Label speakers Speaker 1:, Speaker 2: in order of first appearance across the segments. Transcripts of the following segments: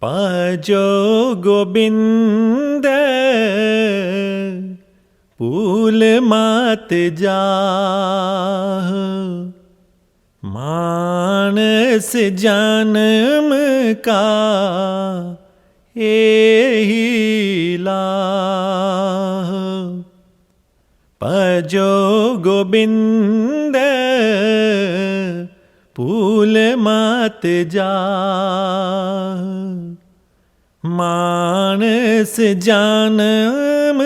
Speaker 1: Pajo Gobind Pool mat jah Manas janam ka ehi laah Pajo Gobind Pool mat jah Manas janam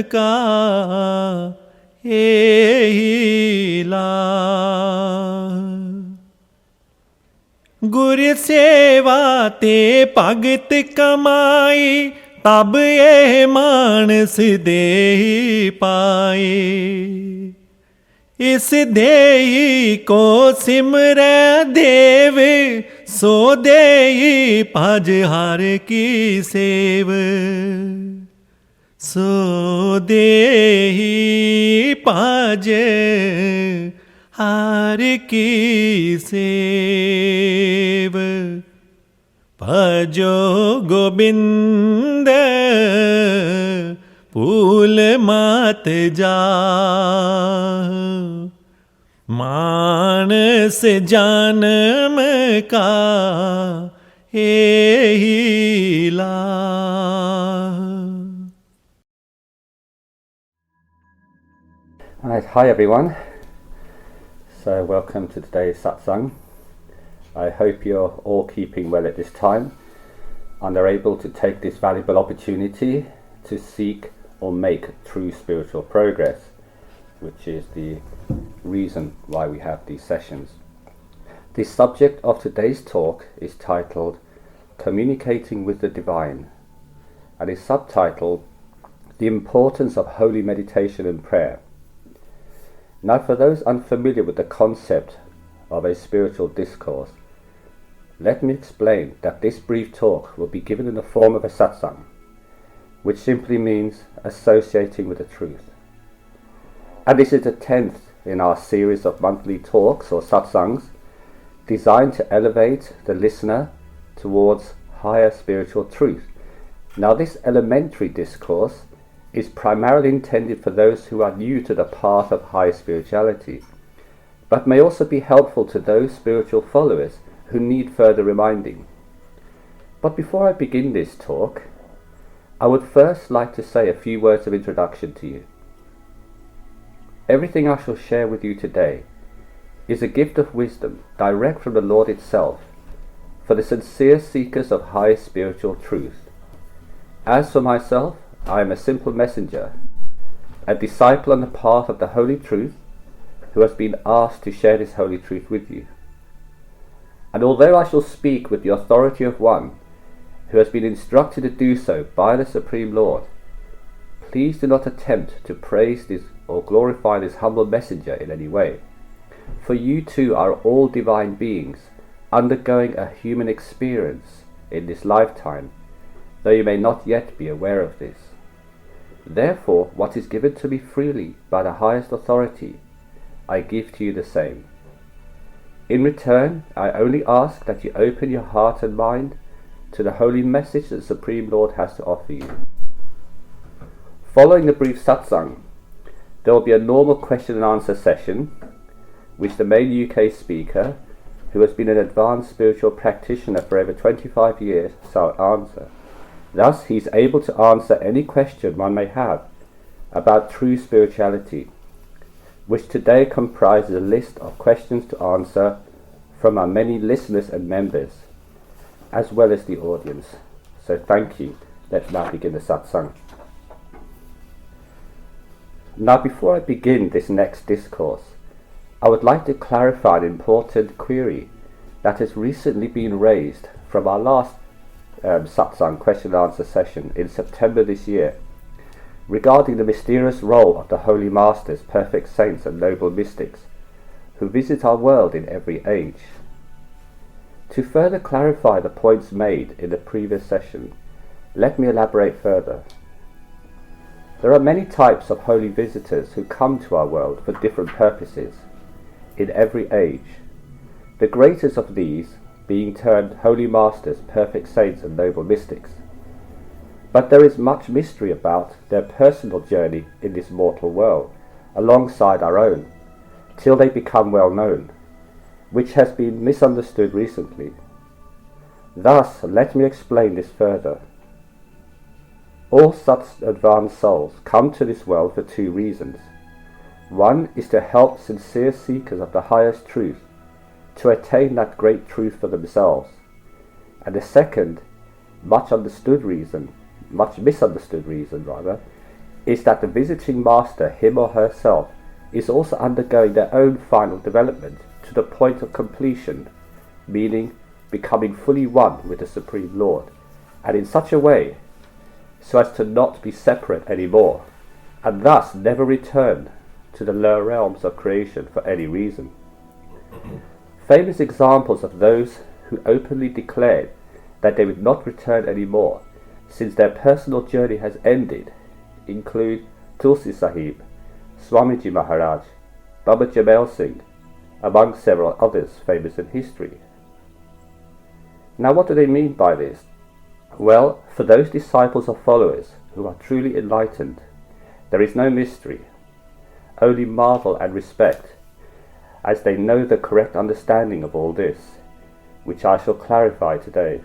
Speaker 1: ka ehi laah Gur seva te bhagat kamai tab eh manas dehi paaye Is dehi ko simra dev so dehi paj har ki sev so dehi paj har ki sev Bhajo Gobind Pool mat jah Manas janam ka ehi laah
Speaker 2: Hi everyone, so welcome to today's Satsang. I hope you're all keeping well at this time and are able to take this valuable opportunity to seek or make true spiritual progress, which is the reason why we have these sessions. The subject of today's talk is titled Communicating with the Divine and is subtitled The Importance of Holy Meditation and Prayer. Now, for those unfamiliar with the concept of a spiritual discourse, let me explain that this brief talk will be given in the form of a satsang, which simply means associating with the truth. And this is the 10th in our series of monthly talks or satsangs designed to elevate the listener towards higher spiritual truth. Now, this elementary discourse is primarily intended for those who are new to the path of high spirituality, but may also be helpful to those spiritual followers who need further reminding. But before I begin this talk, I would first like to say a few words of introduction to you. Everything I shall share with you today is a gift of wisdom direct from the Lord itself for the sincere seekers of high spiritual truth. As for myself, I am a simple messenger, a disciple on the path of the holy truth who has been asked to share this holy truth with you. And although I shall speak with the authority of one who has been instructed to do so by the Supreme Lord, please do not attempt to praise this or glorify this humble messenger in any way, for you too are all divine beings undergoing a human experience in this lifetime, though you may not yet be aware of this. Therefore, what is given to me freely by the highest authority, I give to you the same. In return, I only ask that you open your heart and mind to the holy message that the Supreme Lord has to offer you. Following the brief satsang, there will be a normal question and answer session, which the main UK speaker, who has been an advanced spiritual practitioner for over 25 years, shall answer. Thus, he is able to answer any question one may have about true spirituality, which today comprises a list of questions to answer from our many listeners and members, as well as the audience. So thank you. Let's now begin the satsang. Now, before I begin this next discourse, I would like to clarify an important query that has recently been raised from our last satsang question and answer session in September this year, regarding the mysterious role of the Holy Masters, perfect saints and noble mystics who visit our world in every age. To further clarify the points made in the previous session, let me elaborate further. There are many types of holy visitors who come to our world for different purposes in every age. The greatest of these being termed holy masters, perfect saints and noble mystics. But there is much mystery about their personal journey in this mortal world, alongside our own, till they become well known, which has been misunderstood recently. Thus, let me explain this further. All such advanced souls come to this world for two reasons. One is to help sincere seekers of the highest truth to attain that great truth for themselves. And the second, much misunderstood reason, is that the visiting master, him or herself, is also undergoing their own final development to the point of completion, meaning becoming fully one with the Supreme Lord, and in such a way so as to not be separate anymore, and thus never return to the lower realms of creation for any reason. Famous examples of those who openly declared that they would not return anymore since their personal journey has ended include Tulsi Sahib, Swamiji Maharaj, Baba Jamel Singh, among several others famous in history. Now what do they mean by this? Well, for those disciples or followers who are truly enlightened, there is no mystery, only marvel and respect, as they know the correct understanding of all this, which I shall clarify today.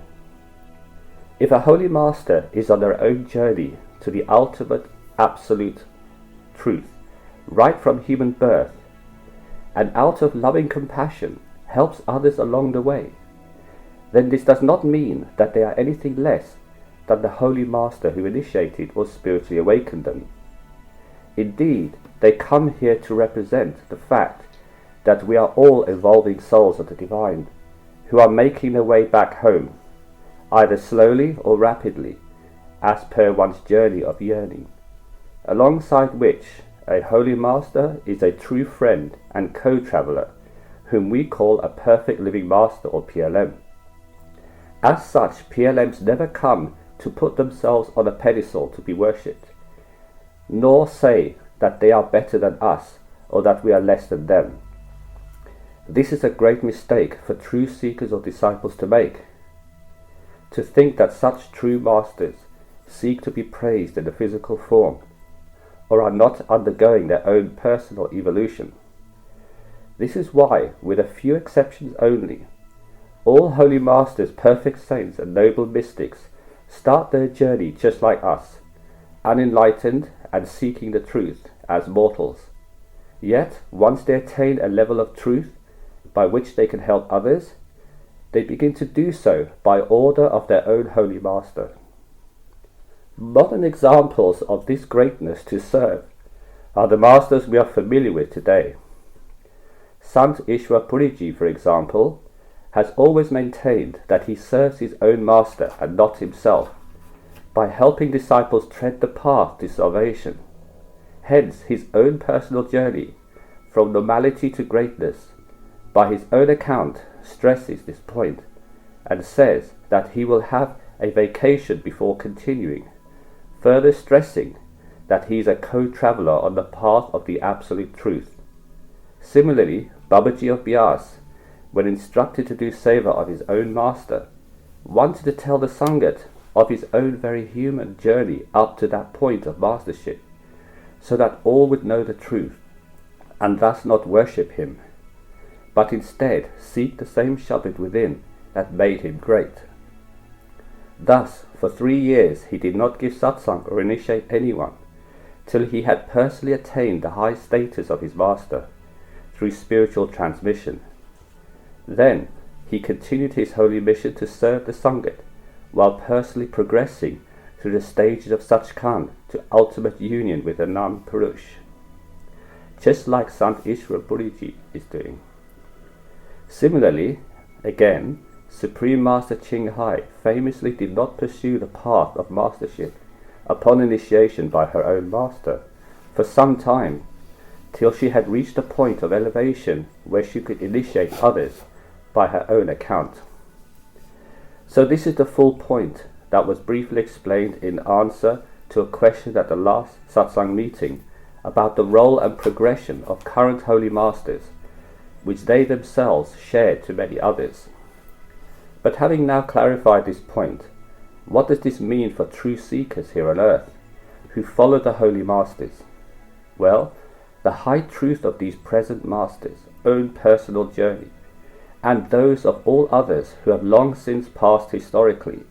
Speaker 2: If a holy master is on their own journey to the ultimate absolute truth, right from human birth, and out of loving compassion helps others along the way, then this does not mean that they are anything less than the holy master who initiated or spiritually awakened them. Indeed, they come here to represent the fact that we are all evolving souls of the divine, who are making their way back home, either slowly or rapidly, as per one's journey of yearning, alongside which a holy master is a true friend and co-traveller, whom we call a perfect living master or PLM. As such, PLMs never come to put themselves on a pedestal to be worshipped, nor say that they are better than us or that we are less than them. This is a great mistake for true seekers or disciples to make, to think that such true masters seek to be praised in the physical form, or are not undergoing their own personal evolution. This is why, with a few exceptions only, all holy masters, perfect saints and noble mystics start their journey just like us, unenlightened and seeking the truth as mortals. Yet, once they attain a level of truth by which they can help others, they begin to do so by order of their own holy master. Modern examples of this greatness to serve are the masters we are familiar with today. Sant Puriji, for example, has always maintained that he serves his own master and not himself, by helping disciples tread the path to salvation. Hence, his own personal journey from normality to greatness, by his own account, stresses this point and says that he will have a vacation before continuing, further stressing that he is a co-traveller on the path of the absolute truth. Similarly, Babaji of Bias, when instructed to do seva of his own master, wanted to tell the Sangat of his own very human journey up to that point of mastership, so that all would know the truth, and thus not worship him, but instead seek the same Shabad within that made him great. Thus, for 3 years he did not give satsang or initiate anyone, till he had personally attained the high status of his master through spiritual transmission. Then he continued his holy mission to serve the Sangat, while personally progressing through the stages of Sachkhand to ultimate union with the Nam Purush, just like Sant Puriji is doing. Similarly, again, Supreme Master Ching Hai famously did not pursue the path of mastership upon initiation by her own master for some time, till she had reached a point of elevation where she could initiate others by her own account. So this is the full point that was briefly explained in answer to a question at the last satsang meeting about the role and progression of current holy masters, which they themselves shared to many others. But having now clarified this point, what does this mean for true seekers here on earth, who follow the holy masters? Well, the high truth of these present masters' own personal journey, and those of all others who have long since passed historically,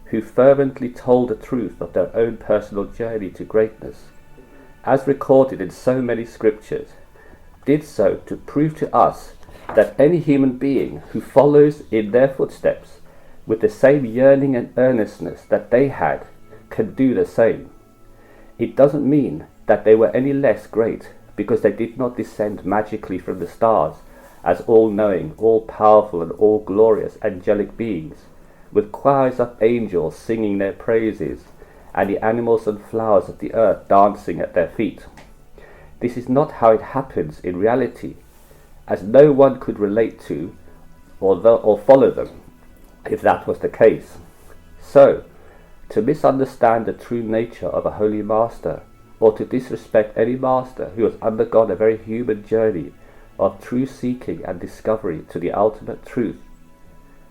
Speaker 2: who fervently told the truth of their own personal journey to greatness, as recorded in so many scriptures, did so to prove to us that any human being who follows in their footsteps with the same yearning and earnestness that they had can do the same. It doesn't mean that they were any less great because they did not descend magically from the stars as all-knowing, all-powerful and all-glorious angelic beings, with choirs of angels singing their praises, and the animals and flowers of the earth dancing at their feet. This is not how it happens in reality, as no one could relate to or follow them if that was the case. So, to misunderstand the true nature of a holy master, or to disrespect any master who has undergone a very human journey of true seeking and discovery to the ultimate truth,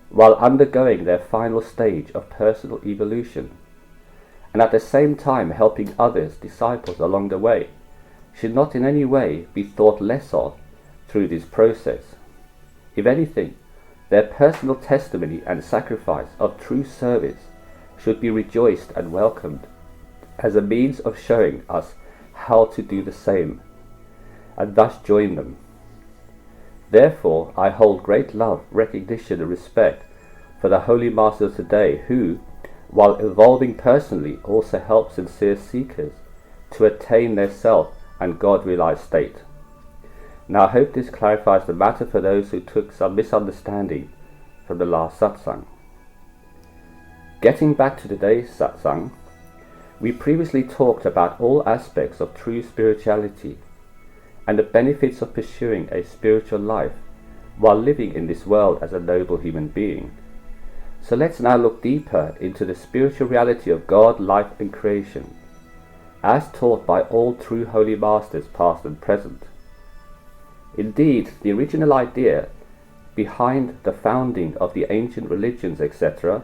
Speaker 2: while undergoing their final stage of personal evolution, and at the same time helping others, disciples along the way, should not in any way be thought less of through this process. If anything, their personal testimony and sacrifice of true service should be rejoiced and welcomed as a means of showing us how to do the same, and thus join them. Therefore, I hold great love, recognition and respect for the holy masters today who, while evolving personally, also help sincere seekers to attain their self and God-realized state. Now I hope this clarifies the matter for those who took some misunderstanding from the last satsang. Getting back to today's satsang, we previously talked about all aspects of true spirituality and the benefits of pursuing a spiritual life while living in this world as a noble human being. So let's now look deeper into the spiritual reality of God, life and creation, as taught by all true holy masters past and present. Indeed, the original idea behind the founding of the ancient religions, etc.,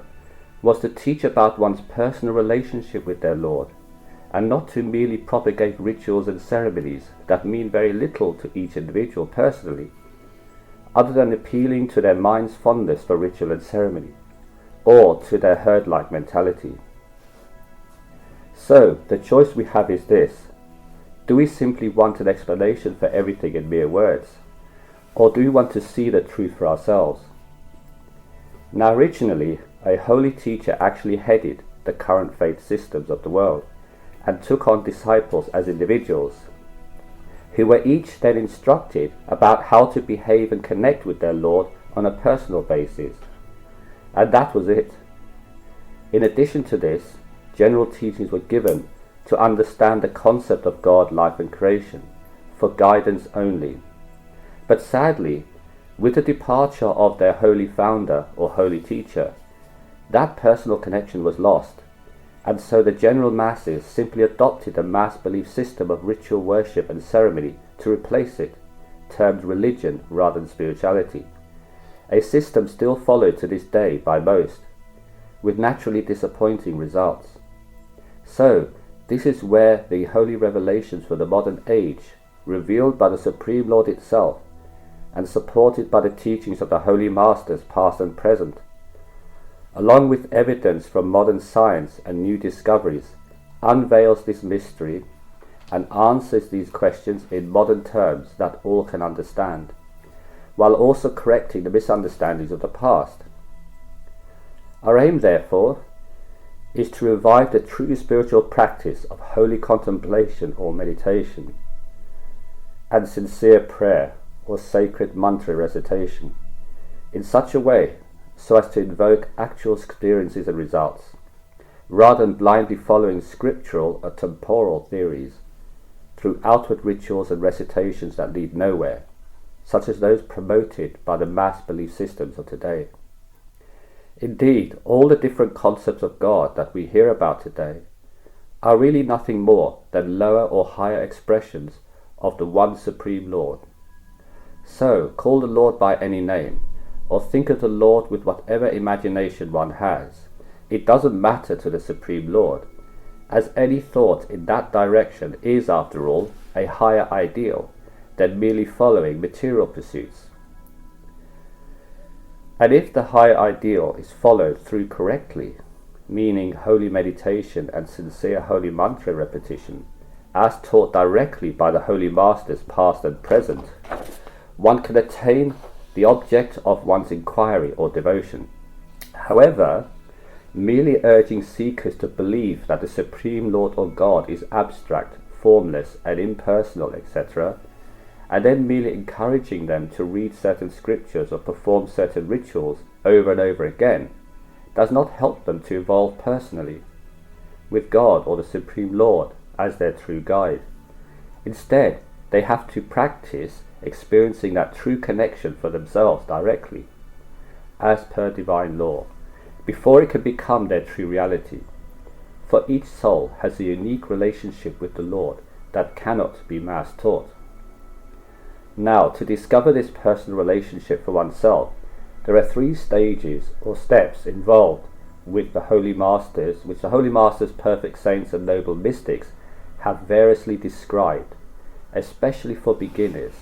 Speaker 2: was to teach about one's personal relationship with their Lord, and not to merely propagate rituals and ceremonies that mean very little to each individual personally, other than appealing to their mind's fondness for ritual and ceremony, or to their herd-like mentality. So, the choice we have is this: do we simply want an explanation for everything in mere words, or do we want to see the truth for ourselves? Now, originally, a holy teacher actually headed the current faith systems of the world, and took on disciples as individuals, who were each then instructed about how to behave and connect with their Lord on a personal basis. And that was it. In addition to this, general teachings were given to understand the concept of God, life and creation, for guidance only. But sadly, with the departure of their holy founder or holy teacher, that personal connection was lost, and so the general masses simply adopted a mass belief system of ritual worship and ceremony to replace it, termed religion rather than spirituality, a system still followed to this day by most, with naturally disappointing results. So, this is where the holy revelations for the modern age, revealed by the Supreme Lord itself, and supported by the teachings of the holy masters past and present, along with evidence from modern science and new discoveries, unveils this mystery and answers these questions in modern terms that all can understand, while also correcting the misunderstandings of the past. Our aim, therefore, is to revive the true spiritual practice of holy contemplation or meditation, and sincere prayer or sacred mantra recitation, in such a way so as to invoke actual experiences and results, rather than blindly following scriptural or temporal theories through outward rituals and recitations that lead nowhere, such as those promoted by the mass belief systems of today. Indeed, all the different concepts of God that we hear about today are really nothing more than lower or higher expressions of the one Supreme Lord. So, call the Lord by any name, or think of the Lord with whatever imagination one has. It doesn't matter to the Supreme Lord, as any thought in that direction is, after all, a higher ideal than merely following material pursuits. And if the higher ideal is followed through correctly, meaning holy meditation and sincere holy mantra repetition, as taught directly by the holy masters past and present, one can attain the object of one's inquiry or devotion. However, merely urging seekers to believe that the Supreme Lord or God is abstract, formless and impersonal, etc., and then merely encouraging them to read certain scriptures or perform certain rituals over and over again, does not help them to evolve personally, with God or the Supreme Lord as their true guide. Instead, they have to practice experiencing that true connection for themselves directly, as per divine law, before it can become their true reality. For each soul has a unique relationship with the Lord that cannot be mass taught. Now, to discover this personal relationship for oneself, there are 3 stages or steps involved with the Holy Masters, which the Holy Masters, perfect saints and noble mystics have variously described, especially for beginners,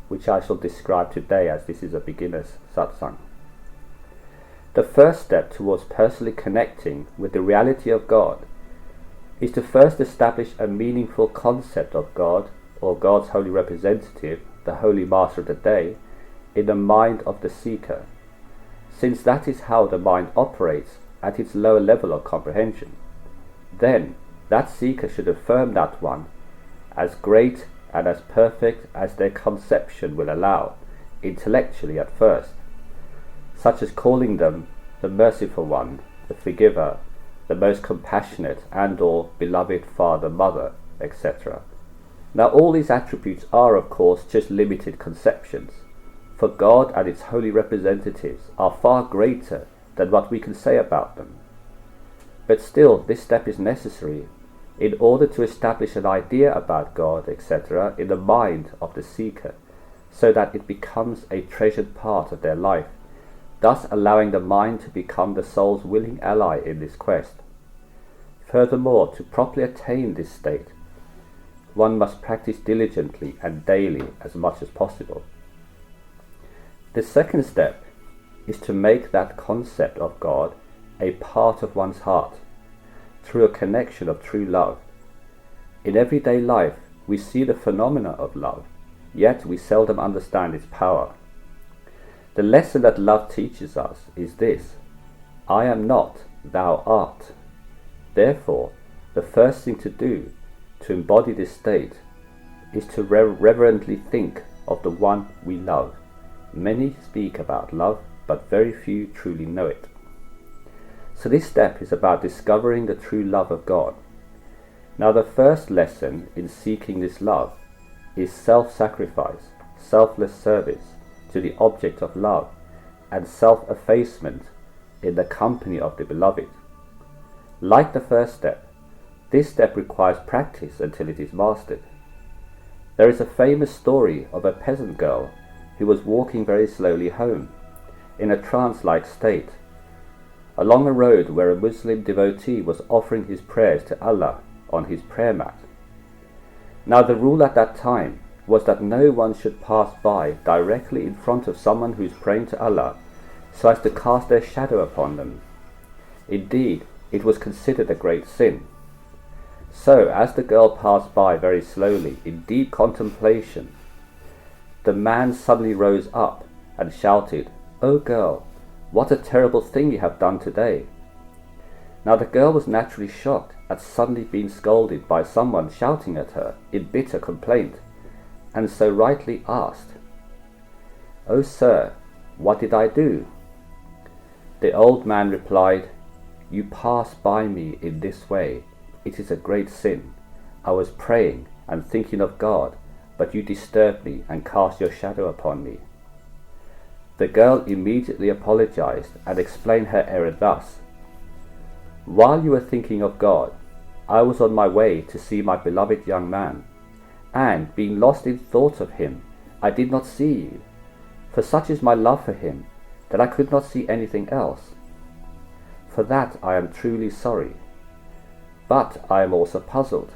Speaker 2: which I shall describe today as this is a beginner's satsang. The first step towards personally connecting with the reality of God is to first establish a meaningful concept of God or God's holy representative, the Holy Master of the day, in the mind of the seeker, since that is how the mind operates at its lower level of comprehension. Then, that seeker should affirm that one as great and as perfect as their conception will allow, intellectually at first, such as calling them the merciful one, the forgiver, the most compassionate and or beloved father, mother, etc. Now all these attributes are, of course, just limited conceptions, for God and its holy representatives are far greater than what we can say about them. But still, this step is necessary in order to establish an idea about God, etc., in the mind of the seeker, so that it becomes a treasured part of their life, thus allowing the mind to become the soul's willing ally in this quest. Furthermore, to properly attain this state, one must practice diligently and daily as much as possible. The second step is to make that concept of God a part of one's heart, through a connection of true love. In everyday life, we see the phenomena of love, yet we seldom understand its power. The lesson that love teaches us is this: I am not, thou art. Therefore, the first thing to do to embody this state is to reverently think of the one we love. Many speak about love, but very few truly know it. So this step is about discovering the true love of God. Now the first lesson in seeking this love is self-sacrifice, selfless service to the object of love, and self-effacement in the company of the beloved. Like the first step, this step requires practice until it is mastered. There is a famous story of a peasant girl who was walking very slowly home, in a trance-like state, along a road where a Muslim devotee was offering his prayers to Allah on his prayer mat. Now the rule at that time was that no one should pass by directly in front of someone who is praying to Allah, so as to cast their shadow upon them. Indeed, it was considered a great sin. So, as the girl passed by very slowly, in deep contemplation, the man suddenly rose up and shouted, "O girl, what a terrible thing you have done today." Now the girl was naturally shocked at suddenly being scolded by someone shouting at her in bitter complaint, and so rightly asked, "O sir, what did I do?" The old man replied, "You passed by me in this way. It is a great sin. I was praying and thinking of God, but you disturbed me and cast your shadow upon me." The girl immediately apologized and explained her error thus: "While you were thinking of God, I was on my way to see my beloved young man, and being lost in thought of him, I did not see you. For such is my love for him, that I could not see anything else. For that I am truly sorry. But I am also puzzled.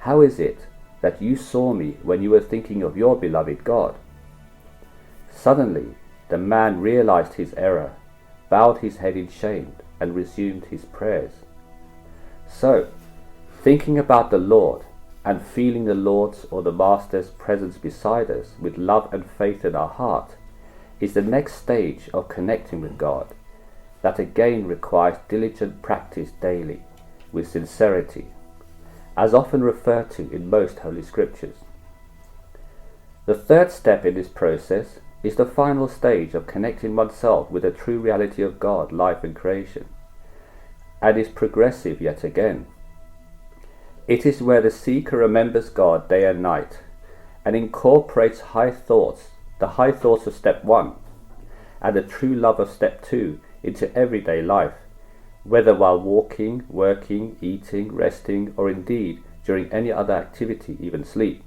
Speaker 2: How is it that you saw me when you were thinking of your beloved God? Suddenly the man realized his error, bowed his head in shame, and resumed his prayers. So, thinking about the Lord and feeling the Lord's or the Master's presence beside us with love and faith in our heart is the next stage of connecting with God, that again requires diligent practice daily with sincerity, as often referred to in most Holy Scriptures. The third step in this process is the final stage of connecting oneself with the true reality of God, life and creation, and is progressive yet again. It is where the seeker remembers God day and night and incorporates the high thoughts of step 1 and the true love of step 2 into everyday life, whether while walking, working, eating, resting, or indeed during any other activity, even sleep.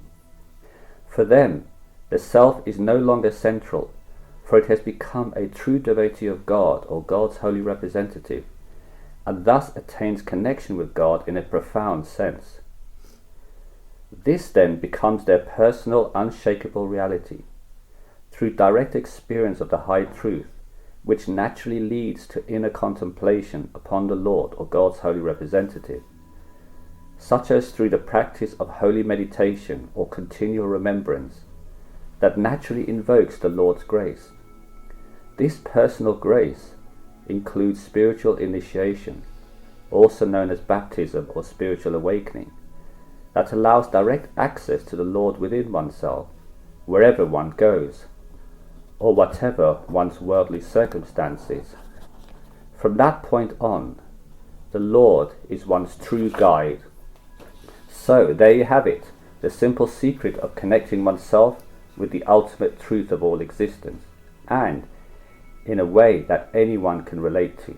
Speaker 2: For them, the self is no longer central, for it has become a true devotee of God or God's holy representative, and thus attains connection with God in a profound sense. This then becomes their personal, unshakable reality, through direct experience of the high truth, which naturally leads to inner contemplation upon the Lord or God's holy representative, such as through the practice of holy meditation or continual remembrance, that naturally invokes the Lord's grace. This personal grace includes spiritual initiation, also known as baptism or spiritual awakening, that allows direct access to the Lord within oneself, wherever one goes, or whatever one's worldly circumstances. From that point on, the Lord is one's true guide. So there you have it, the simple secret of connecting oneself with the ultimate truth of all existence, and in a way that anyone can relate to.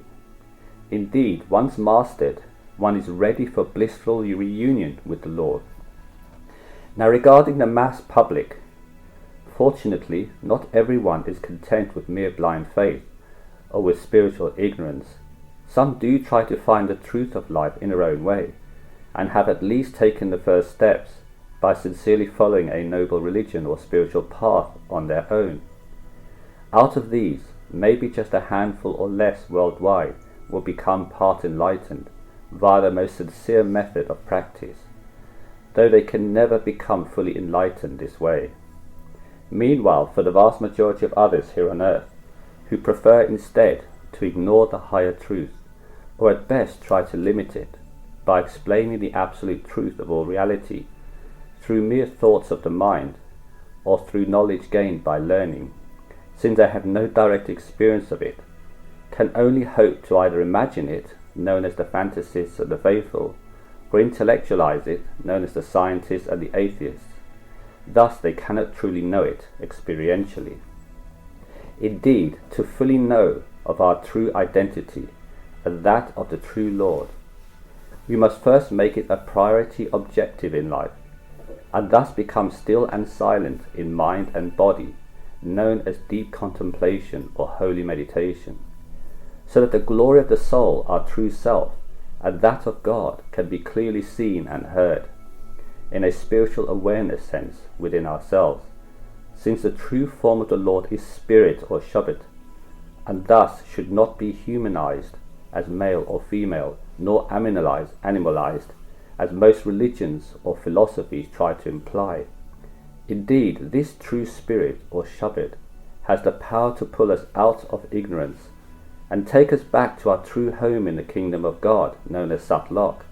Speaker 2: Indeed, once mastered, one is ready for blissful reunion with the Lord. Now, regarding the mass public, fortunately, not everyone is content with mere blind faith or with spiritual ignorance. Some do try to find the truth of life in their own way, and have at least taken the first steps by sincerely following a noble religion or spiritual path on their own. Out of these, maybe just a handful or less worldwide will become part enlightened via the most sincere method of practice, though they can never become fully enlightened this way. Meanwhile, for the vast majority of others here on earth, who prefer instead to ignore the higher truth, or at best try to limit it, by explaining the absolute truth of all reality through mere thoughts of the mind, or through knowledge gained by learning, since they have no direct experience of it, can only hope to either imagine it, known as the fantasists of the faithful, or intellectualize it, known as the scientists and the atheists. Thus they cannot truly know it experientially. Indeed, to fully know of our true identity and that of the true Lord, we must first make it a priority objective in life, and thus become still and silent in mind and body, known as deep contemplation or holy meditation, so that the glory of the soul, our true self, and that of God can be clearly seen and heard, in a spiritual awareness sense within ourselves, since the true form of the Lord is spirit or Shabbat, and thus should not be humanized as male or female, nor animalized as most religions or philosophies try to imply. Indeed, this true spirit or Shabbat has the power to pull us out of ignorance and take us back to our true home in the kingdom of God, known as Satgurus.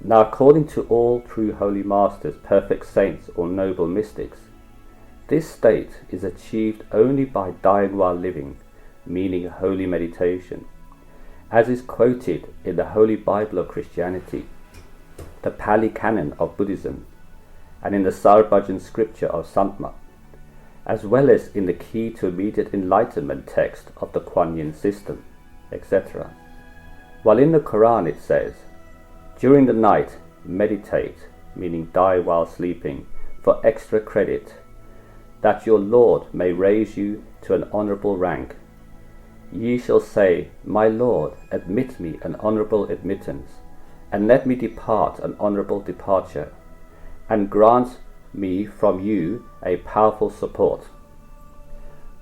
Speaker 2: Now, according to all true holy masters, perfect saints or noble mystics, this state is achieved only by dying while living, meaning holy meditation, as is quoted in the Holy Bible of Christianity, the Pali Canon of Buddhism, and in the Sarabhajan scripture of Sant, as well as in the Key to Immediate Enlightenment text of the Kuan Yin system, etc. While in the Quran it says, during the night meditate, meaning die while sleeping, for extra credit. that your Lord may raise you to an honourable rank. Ye shall say, My Lord, admit me an honourable admittance, and let me depart an honourable departure, and grant me from you a powerful support.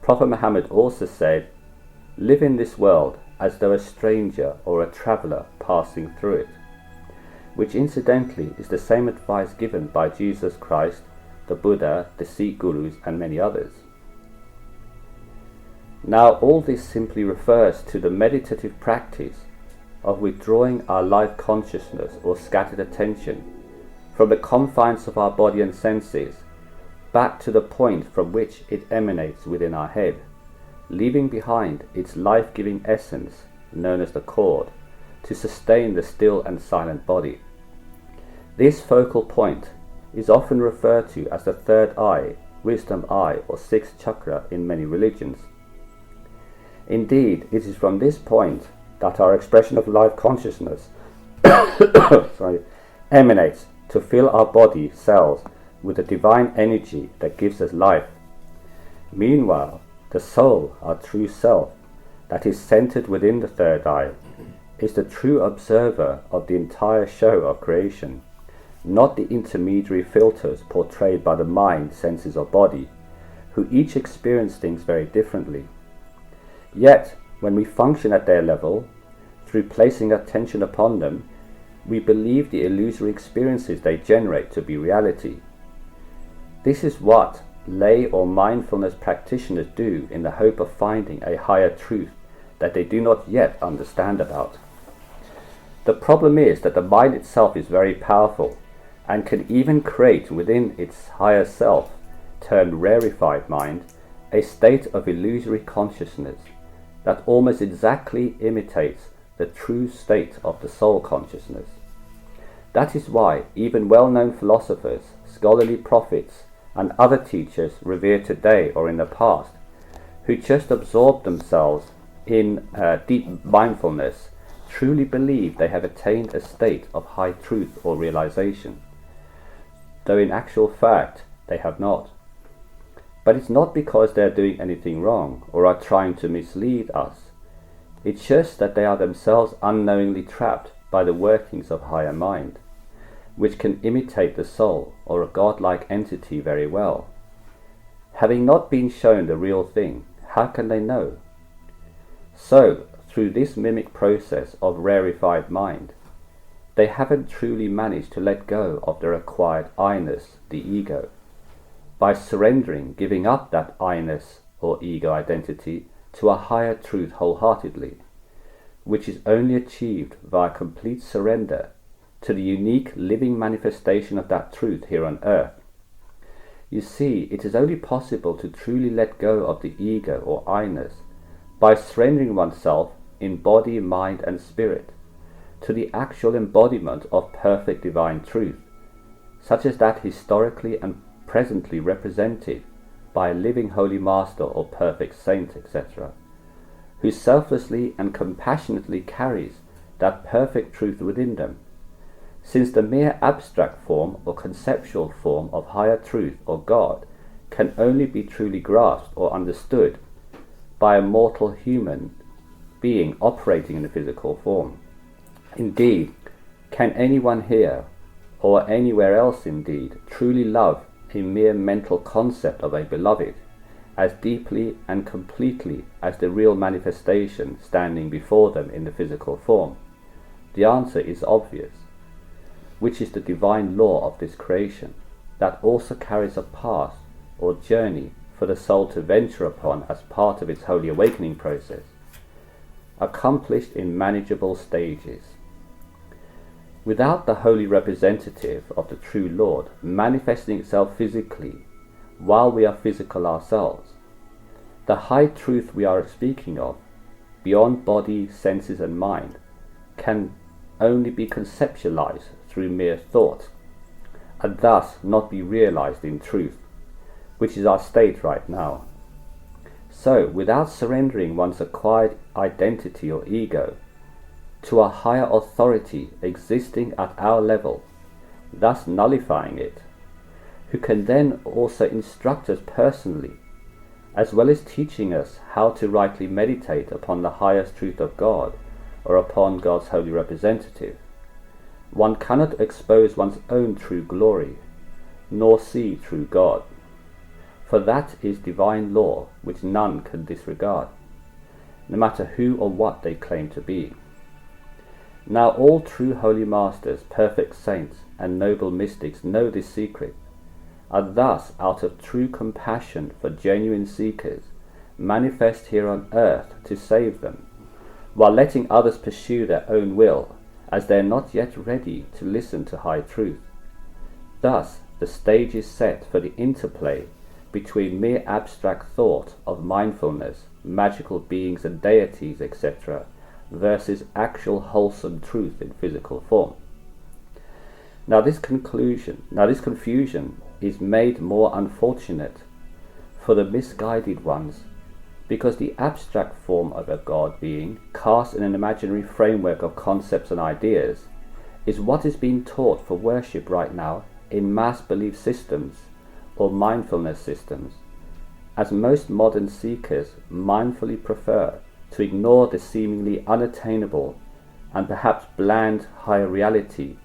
Speaker 2: Prophet Muhammad also said, Live in this world as though a stranger or a traveller passing through it, which incidentally is the same advice given by Jesus Christ, the Buddha, the Sikh Gurus, and many others. Now all this simply refers to the meditative practice of withdrawing our life consciousness or scattered attention from the confines of our body and senses back to the point from which it emanates within our head, leaving behind its life-giving essence known as the cord to sustain the still and silent body. This focal point is often referred to as the third eye, wisdom eye, or sixth chakra in many religions. Indeed, it is from this point that our expression of life consciousness emanates to fill our body cells with the divine energy that gives us life. Meanwhile, the soul, our true self, that is centered within the third eye, is the true observer of the entire show of creation, not the intermediary filters portrayed by the mind, senses, or body, who each experience things very differently. Yet, when we function at their level, through placing attention upon them, we believe the illusory experiences they generate to be reality. This is what lay or mindfulness practitioners do in the hope of finding a higher truth that they do not yet understand about. The problem is that the mind itself is very powerful and can even create within its higher self, termed rarefied mind, a state of illusory consciousness that almost exactly imitates the true state of the soul consciousness. That is why even well-known philosophers, scholarly prophets, and other teachers revered today or in the past, who just absorb themselves in deep mindfulness, truly believe they have attained a state of high truth or realization, though in actual fact they have not. But it's not because they are doing anything wrong or are trying to mislead us. It's just that they are themselves unknowingly trapped by the workings of higher mind, which can imitate the soul or a godlike entity very well. Having not been shown the real thing, how can they know? So, through this mimic process of rarefied mind, they haven't truly managed to let go of their acquired I-ness, the ego, by surrendering, giving up that I-ness or ego identity to a higher truth wholeheartedly, which is only achieved via complete surrender to the unique living manifestation of that truth here on earth. You see, it is only possible to truly let go of the ego or I-ness by surrendering oneself in body, mind, and spirit to the actual embodiment of perfect divine truth, such as that historically and presently represented by a living holy master or perfect saint, etc., who selflessly and compassionately carries that perfect truth within them, since the mere abstract form or conceptual form of higher truth or God can only be truly grasped or understood by a mortal human being operating in a physical form. Indeed, can anyone here, or anywhere else indeed, truly love a mere mental concept of a beloved as deeply and completely as the real manifestation standing before them in the physical form? The answer is obvious, which is the divine law of this creation, that also carries a path or journey for the soul to venture upon as part of its holy awakening process, accomplished in manageable stages. Without the holy representative of the true Lord manifesting itself physically while we are physical ourselves, the high truth we are speaking of, beyond body, senses and mind, can only be conceptualized through mere thought, and thus not be realized in truth, which is our state right now. So, without surrendering one's acquired identity or ego to a higher authority existing at our level, thus nullifying it, who can then also instruct us personally, as well as teaching us how to rightly meditate upon the highest truth of God or upon God's holy representative. One cannot expose one's own true glory, nor see true God, for that is divine law which none can disregard, no matter who or what they claim to be. Now all true holy masters, perfect saints, and noble mystics know this secret, and thus, out of true compassion for genuine seekers, manifest here on earth to save them, while letting others pursue their own will, as they are not yet ready to listen to high truth. Thus, the stage is set for the interplay between mere abstract thought of mindfulness, magical beings and deities, etc., versus actual wholesome truth in physical form. Now this confusion is made more unfortunate for the misguided ones, because the abstract form of a God being, cast in an imaginary framework of concepts and ideas, is what is being taught for worship right now in mass belief systems or mindfulness systems, as most modern seekers mindfully prefer to ignore the seemingly unattainable and perhaps bland higher reality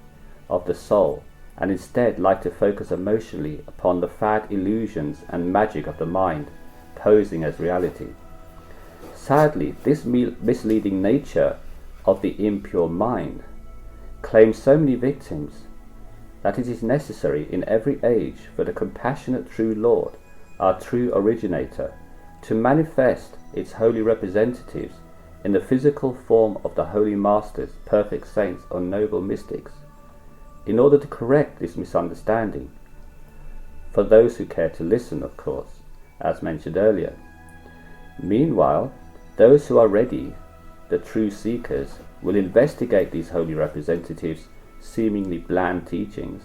Speaker 2: of the soul, and instead like to focus emotionally upon the fad illusions and magic of the mind posing as reality. Sadly, this misleading nature of the impure mind claims so many victims that it is necessary in every age for the compassionate true Lord, our true originator, to manifest its holy representatives in the physical form of the holy masters, perfect saints, or noble mystics, in order to correct this misunderstanding, for those who care to listen, of course, as mentioned earlier. Meanwhile, those who are ready, the true seekers, will investigate these holy representatives' seemingly bland teachings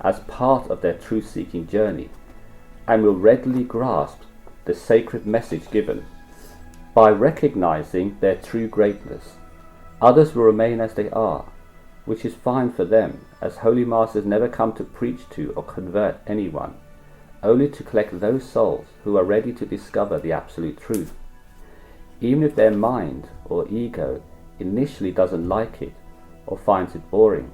Speaker 2: as part of their truth-seeking journey, and will readily grasp the sacred message given. By recognizing their true greatness, others will remain as they are, which is fine for them, as holy masters never come to preach to or convert anyone, only to collect those souls who are ready to discover the absolute truth, even if their mind or ego initially doesn't like it or finds it boring.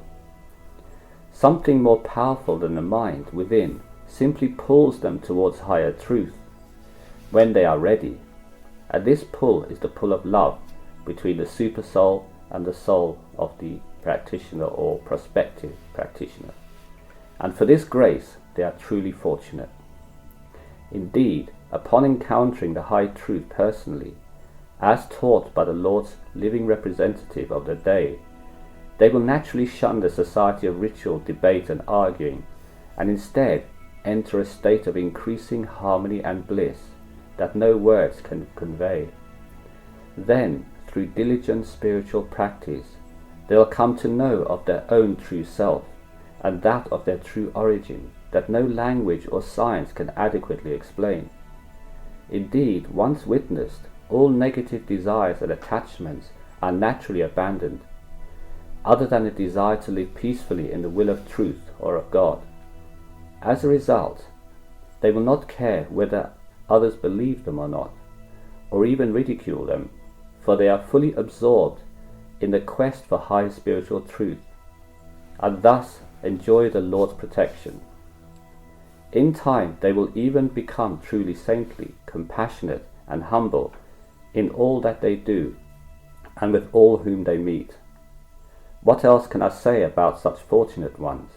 Speaker 2: Something more powerful than the mind within simply pulls them towards higher truth when they are ready, and this pull is the pull of love between the super soul and the soul of the practitioner or prospective practitioner. And for this grace they are truly fortunate. Indeed, upon encountering the high truth personally, as taught by the Lord's living representative of the day, they will naturally shun the society of ritual, debate and arguing, and instead enter a state of increasing harmony and bliss that no words can convey. Then, through diligent spiritual practice, they will come to know of their own true self, and that of their true origin, that no language or science can adequately explain. Indeed, once witnessed, all negative desires and attachments are naturally abandoned, other than a desire to live peacefully in the will of truth or of God. As a result, they will not care whether others believe them or not, or even ridicule them, for they are fully absorbed in the quest for high spiritual truth, and thus enjoy the Lord's protection. In time, they will even become truly saintly, compassionate, and humble in all that they do, and with all whom they meet. What else can I say about such fortunate ones,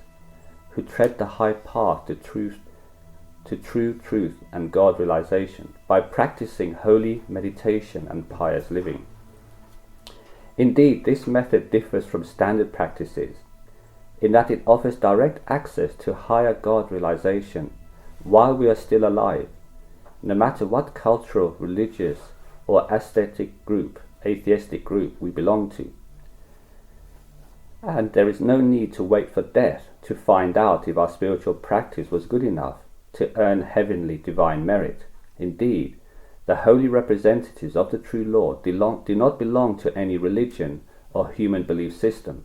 Speaker 2: who tread the high path to true truth and God realization by practicing holy meditation and pious living? Indeed, this method differs from standard practices in that it offers direct access to higher God realization while we are still alive, no matter what cultural, religious, or atheistic group we belong to. And there is no need to wait for death to find out if our spiritual practice was good enough to earn heavenly divine merit. Indeed, the holy representatives of the true Lord do not belong to any religion or human belief system.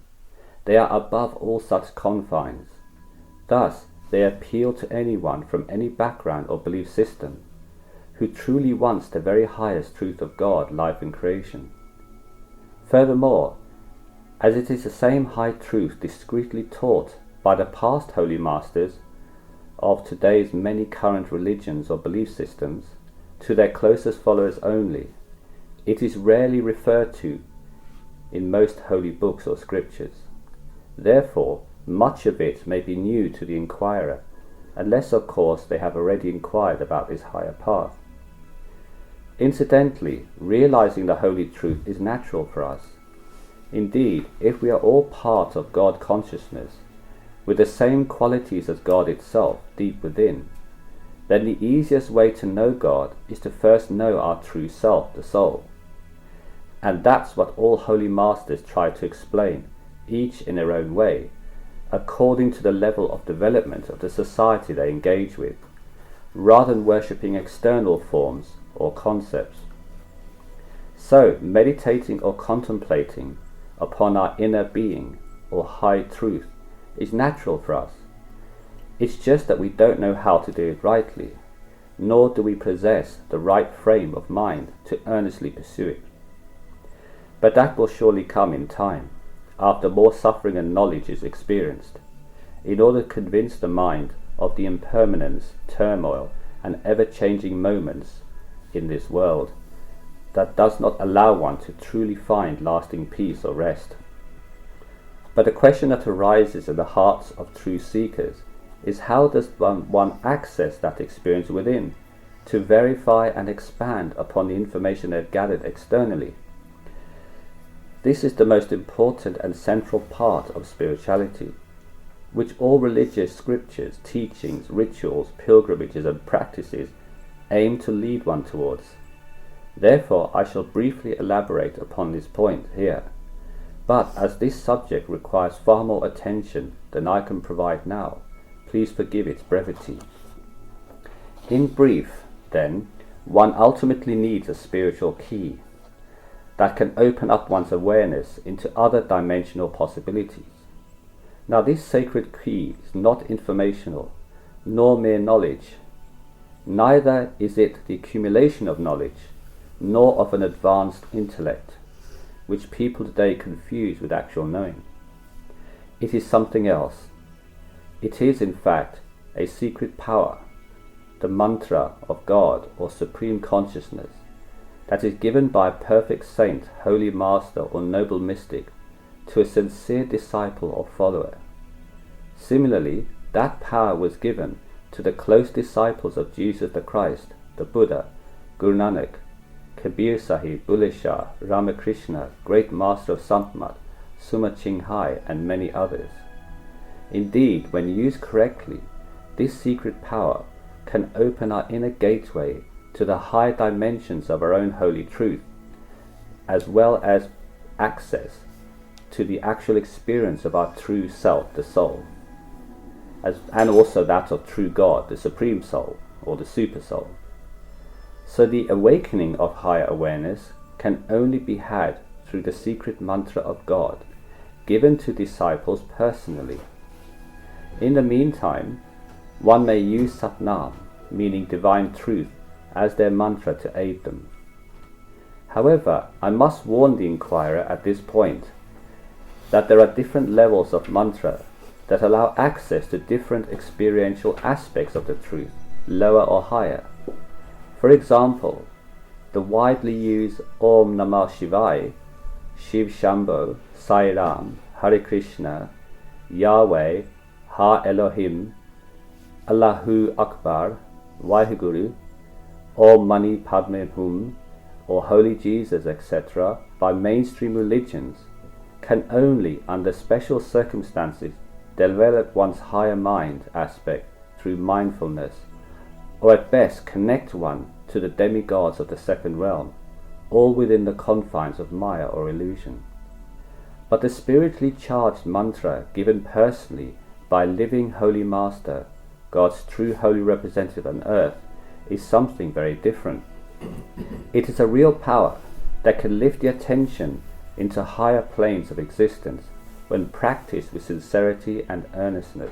Speaker 2: They are above all such confines. Thus, they appeal to anyone from any background or belief system who truly wants the very highest truth of God, life and creation. Furthermore, as it is the same high truth discreetly taught by the past holy masters of today's many current religions or belief systems to their closest followers only, it is rarely referred to in most holy books or scriptures. Therefore, much of it may be new to the inquirer, unless of course they have already inquired about this higher path. Incidentally, realizing the holy truth is natural for us. Indeed, if we are all part of God consciousness, with the same qualities as God itself deep within, then the easiest way to know God is to first know our true self, the soul. And that's what all holy masters try to explain, each in their own way, according to the level of development of the society they engage with, rather than worshipping external forms or concepts. So, meditating or contemplating upon our inner being or high truth is natural for us. It's just that we don't know how to do it rightly, nor do we possess the right frame of mind to earnestly pursue it. But that will surely come in time, after more suffering and knowledge is experienced, in order to convince the mind of the impermanence, turmoil, and ever-changing moments in this world that does not allow one to truly find lasting peace or rest. But the question that arises in the hearts of true seekers is, how does one access that experience within to verify and expand upon the information they've gathered externally? This is the most important and central part of spirituality, which all religious scriptures, teachings, rituals, pilgrimages and practices aim to lead one towards. Therefore, I shall briefly elaborate upon this point here, but as this subject requires far more attention than I can provide now, please forgive its brevity. In brief, then, one ultimately needs a spiritual key that can open up one's awareness into other dimensional possibilities. Now, this sacred key is not informational, nor mere knowledge. Neither is it the accumulation of knowledge, nor of an advanced intellect, which people today confuse with actual knowing. It is something else. It is, in fact, a secret power, the mantra of God or supreme consciousness, that is given by a perfect saint, holy master or noble mystic to a sincere disciple or follower. Similarly, that power was given to the close disciples of Jesus the Christ, the Buddha, Guru Nanak, Kabir Sahib, Bullhe Shah, Ramakrishna, great master of Sant, Suma Ching Hai, and many others. Indeed, when used correctly, this secret power can open our inner gateway to the high dimensions of our own holy truth, as well as access to the actual experience of our true self, the soul, and also that of true God, the supreme soul, or the super soul. So the awakening of higher awareness can only be had through the secret mantra of God, given to disciples personally. In the meantime, one may use Sat Nam, meaning divine truth, as their mantra to aid them. However, I must warn the inquirer at this point that there are different levels of mantra that allow access to different experiential aspects of the truth, lower or higher. For example, the widely used Om Namah Shivaya, Shiv Shambho, Sai Ram, Hare Krishna, Yahweh, Ha Elohim, Allahu Akbar, Vaheguru, Om Mani Padme Hum, or Holy Jesus, etc., by mainstream religions can only, under special circumstances, develop one's higher mind aspect through mindfulness, or at best connect one to the demigods of the second realm, all within the confines of Maya or illusion. But the spiritually charged mantra given personally by a living holy master, God's true holy representative on earth, is something very different. It is a real power that can lift the attention into higher planes of existence when practiced with sincerity and earnestness.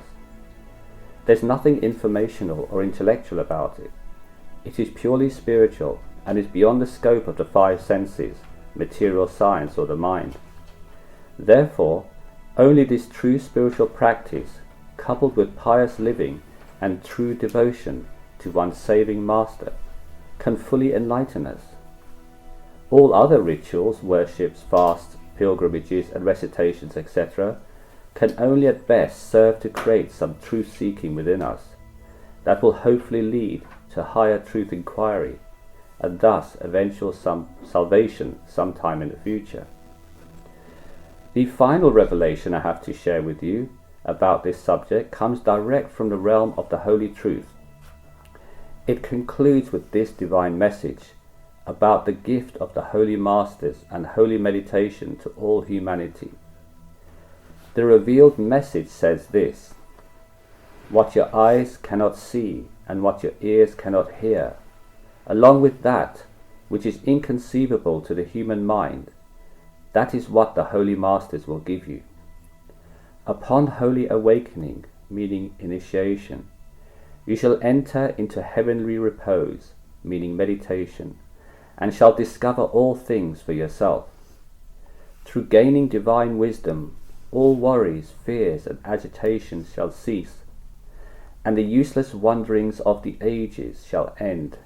Speaker 2: There's nothing informational or intellectual about it. It is purely spiritual and is beyond the scope of the five senses, material science, or the mind. Therefore, only this true spiritual practice, coupled with pious living and true devotion to one's saving master, can fully enlighten us. All other rituals, worships, fasts, pilgrimages and recitations, etc., can only at best serve to create some truth seeking within us that will hopefully lead to higher truth inquiry and thus eventual salvation sometime in the future. The final revelation I have to share with you about this subject comes direct from the realm of the Holy Truth. It concludes with this divine message about the gift of the Holy Masters and holy meditation to all humanity. The revealed message says this: what your eyes cannot see and what your ears cannot hear, along with that which is inconceivable to the human mind, that is what the Holy Masters will give you. Upon holy awakening, meaning initiation, you shall enter into heavenly repose, meaning meditation, and shall discover all things for yourself. Through gaining divine wisdom, all worries, fears, and agitations shall cease, and the useless wanderings of the ages shall end.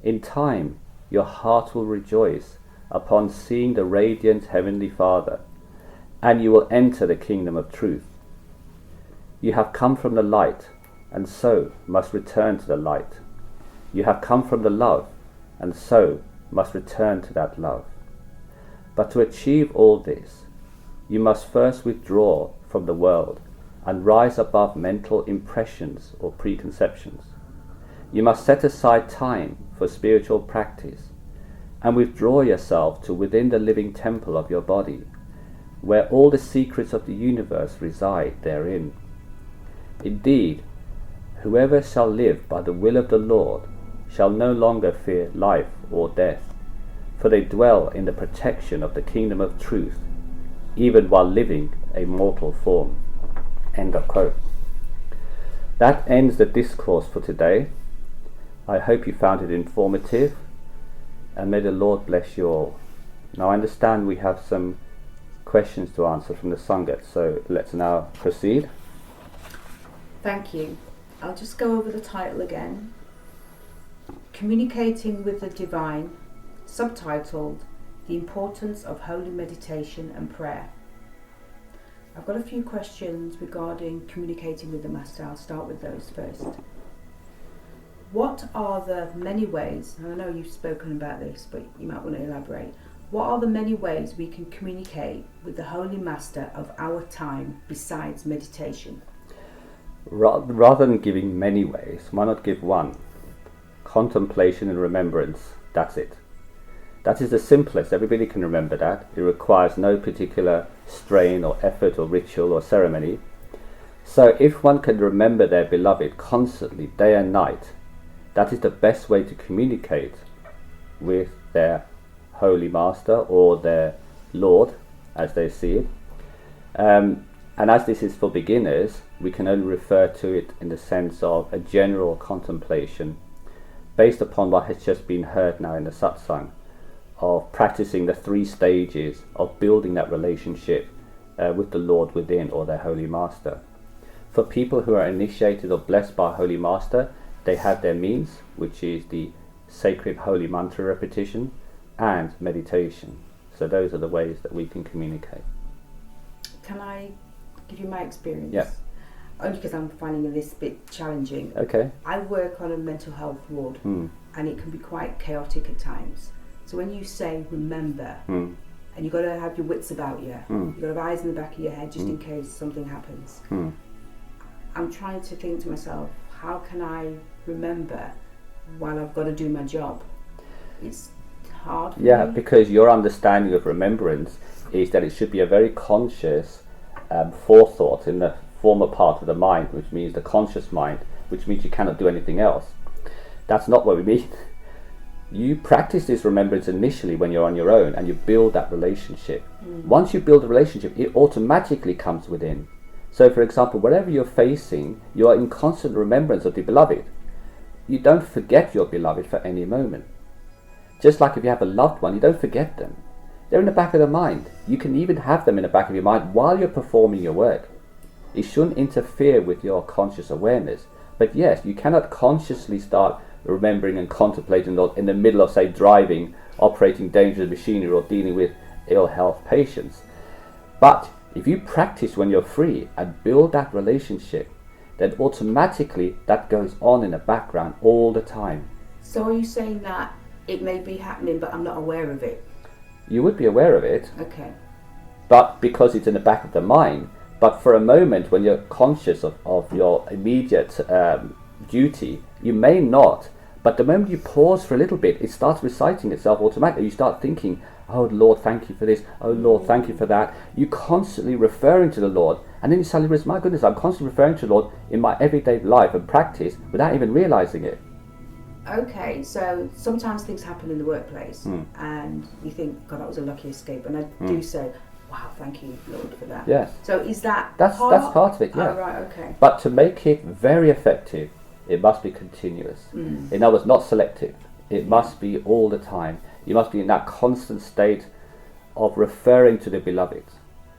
Speaker 2: In time, your heart will rejoice upon seeing the radiant Heavenly Father, and you will enter the kingdom of truth. You have come from the light, and so must return to the light. You have come from the love, and so must return to that love. But to achieve all this, you must first withdraw from the world and rise above mental impressions or preconceptions. You must set aside time for spiritual practice and withdraw yourself to within the living temple of your body, where all the secrets of the universe reside therein. Indeed, whoever shall live by the will of the Lord shall no longer fear life or death, for they dwell in the protection of the kingdom of truth, even while living a mortal form. End of quote. That ends the discourse for today. I hope you found it informative, and may the Lord bless you all. Now I understand we have some questions to answer from the Sangha, so let's now proceed.
Speaker 3: Thank you. I'll just go over the title again. Communicating with the Divine, subtitled The Importance of Holy Meditation and Prayer. I've got a few questions regarding communicating with the Master. I'll start with those first. What are the many ways, and I know you've spoken about this, but you might want to elaborate. What are the many ways we can communicate with the Holy Master of our time besides meditation?
Speaker 2: Rather than giving many ways, why not give one? Contemplation and remembrance, that's it. That is the simplest, everybody can remember that. It requires no particular strain or effort or ritual or ceremony. So if one can remember their beloved constantly, day and night, that is the best way to communicate with their Holy Master or their Lord, as they see it. And as this is for beginners, we can only refer to it in the sense of a general contemplation based upon what has just been heard now in the Satsang, of practicing the 3 stages of building that relationship with the Lord within or their Holy Master. For people who are initiated or blessed by Holy Master, they have their means, which is the sacred holy mantra repetition and meditation. So those are the ways that we can communicate.
Speaker 3: Can I give you my experience?
Speaker 2: Yeah.
Speaker 3: Only because I'm finding this a bit challenging.
Speaker 2: Okay.
Speaker 3: I work on a mental health ward, and it can be quite chaotic at times. So when you say remember, and you've got to have your wits about you, you've got to have eyes in the back of your head just in case something happens. I'm trying to think to myself, how can I remember while I've got to do my job? It's hard for me.
Speaker 2: Because your understanding of remembrance is that it should be a very conscious forethought in the former part of the mind, which means the conscious mind, which means you cannot do anything else. That's not what we mean. You practice this remembrance initially when you're on your own and you build that relationship. Once you build a relationship, it automatically comes within. So for example, whatever you're facing, you are in constant remembrance of the beloved. You don't forget your beloved for any moment. Just like if you have a loved one, you don't forget them. They're in the back of the mind. You can even have them in the back of your mind while you're performing your work. It shouldn't interfere with your conscious awareness. But yes, you cannot consciously start remembering and contemplating in the middle of, say, driving, operating dangerous machinery, or dealing with ill health patients. But if you practice when you're free and build that relationship, then automatically that goes on in the background all the time.
Speaker 3: So are you saying that it may be happening but I'm not aware of it?
Speaker 2: You would be aware of it,
Speaker 3: Okay.
Speaker 2: but because it's in the back of the mind. But for a moment when you're conscious of your immediate duty, you may not. But the moment you pause for a little bit, it starts reciting itself automatically. You start thinking, oh Lord, thank you for this. Oh Lord, thank you for that. You're constantly referring to the Lord. And then you suddenly realize, my goodness, I'm constantly referring to the Lord in my everyday life and practice without even realizing it.
Speaker 3: Okay, so sometimes things happen in the workplace and you think, God, that was a lucky escape. And I do say, wow, thank you, Lord, for that.
Speaker 2: Yes.
Speaker 3: So is that
Speaker 2: That's part of it, yeah.
Speaker 3: Oh, right, okay.
Speaker 2: But to make it very effective, it must be continuous. In other words, not selective. It must be all the time. You must be in that constant state of referring to the beloved.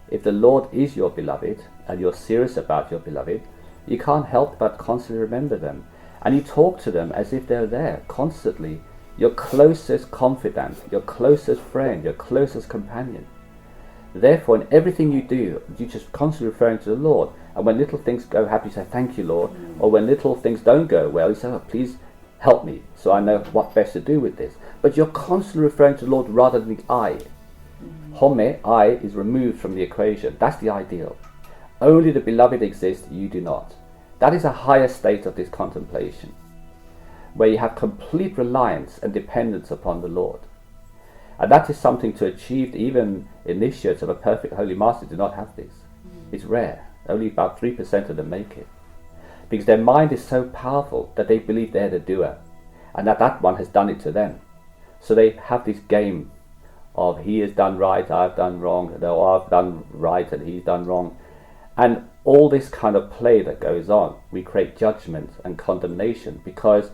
Speaker 2: If the Lord is your beloved and you're serious about your beloved, you can't help but constantly remember them. And you talk to them as if they're there constantly. Your closest confidant, your closest friend, your closest companion. Therefore, in everything you do, you're just constantly referring to the Lord. And when little things go happy, you say, thank you, Lord. Or when little things don't go well, you say, oh, please help me so I know what best to do with this. But you're constantly referring to the Lord rather than the I. Home, I, is removed from the equation. That's the ideal. Only the beloved exists, you do not. That is a higher state of this contemplation, where you have complete reliance and dependence upon the Lord. And that is something to achieve. Even initiates of a perfect Holy Master do not have this. It's rare. Only about 3% of them make it. Because their mind is so powerful that they believe they're the doer, and that one has done it to them. So they have this game of he has done right, I've done wrong, or I've done right and he's done wrong. And all this kind of play that goes on, we create judgment and condemnation because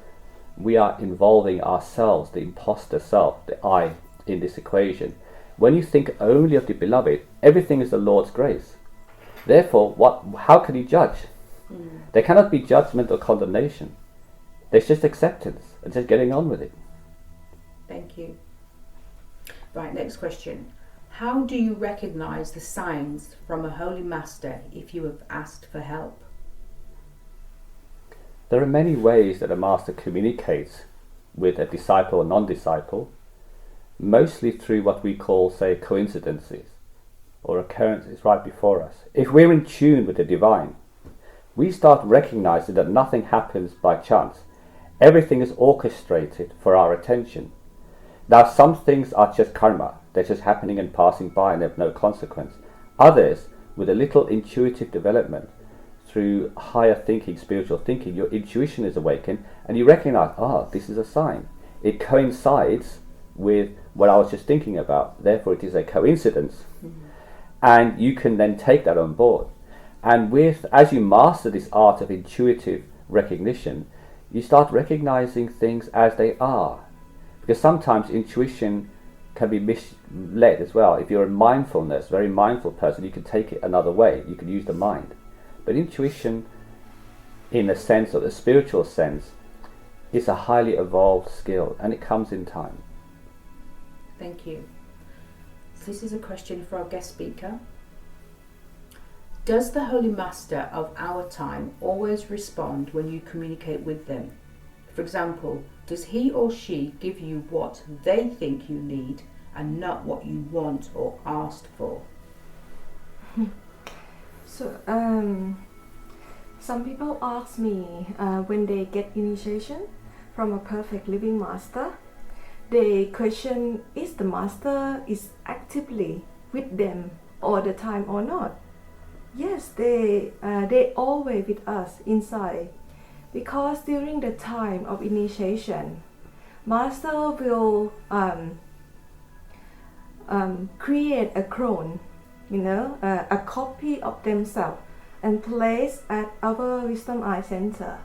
Speaker 2: we are involving ourselves, the imposter self, the I, in this equation. When you think only of the beloved, everything is the Lord's grace. Therefore, how can you judge? There cannot be judgment or condemnation. There's just acceptance and just getting on with it.
Speaker 3: Thank you. Right, next question. How do you recognize the signs from a holy master if you have asked for help?
Speaker 2: There are many ways that a master communicates with a disciple or non-disciple, mostly through what we call, say, coincidences or occurrences right before us. If we're in tune with the divine, we start recognizing that nothing happens by chance. Everything is orchestrated for our attention. Now, some things are just karma. They're just happening and passing by and they have no consequence. Others, with a little intuitive development, through higher thinking, spiritual thinking, your intuition is awakened and you recognize, this is a sign. It coincides with what I was just thinking about. Therefore, it is a coincidence. And you can then take that on board. And as you master this art of intuitive recognition, you start recognizing things as they are. Because sometimes intuition can be misled as well. If you're a very mindful person, you can take it another way. You can use the mind. But intuition, in a sense, or the spiritual sense, is a highly evolved skill, and it comes in time.
Speaker 3: Thank you. This is a question for our guest speaker. Does the Holy Master of our time always respond when you communicate with them? For example, does he or she give you what they think you need and not what you want or asked for?
Speaker 4: So, some people ask me when they get initiation from a perfect living master, they question, is the master is actively with them all the time or not? Yes, they always with us inside, because during the time of initiation, master will create a clone, a copy of themselves and placed at our wisdom eye center.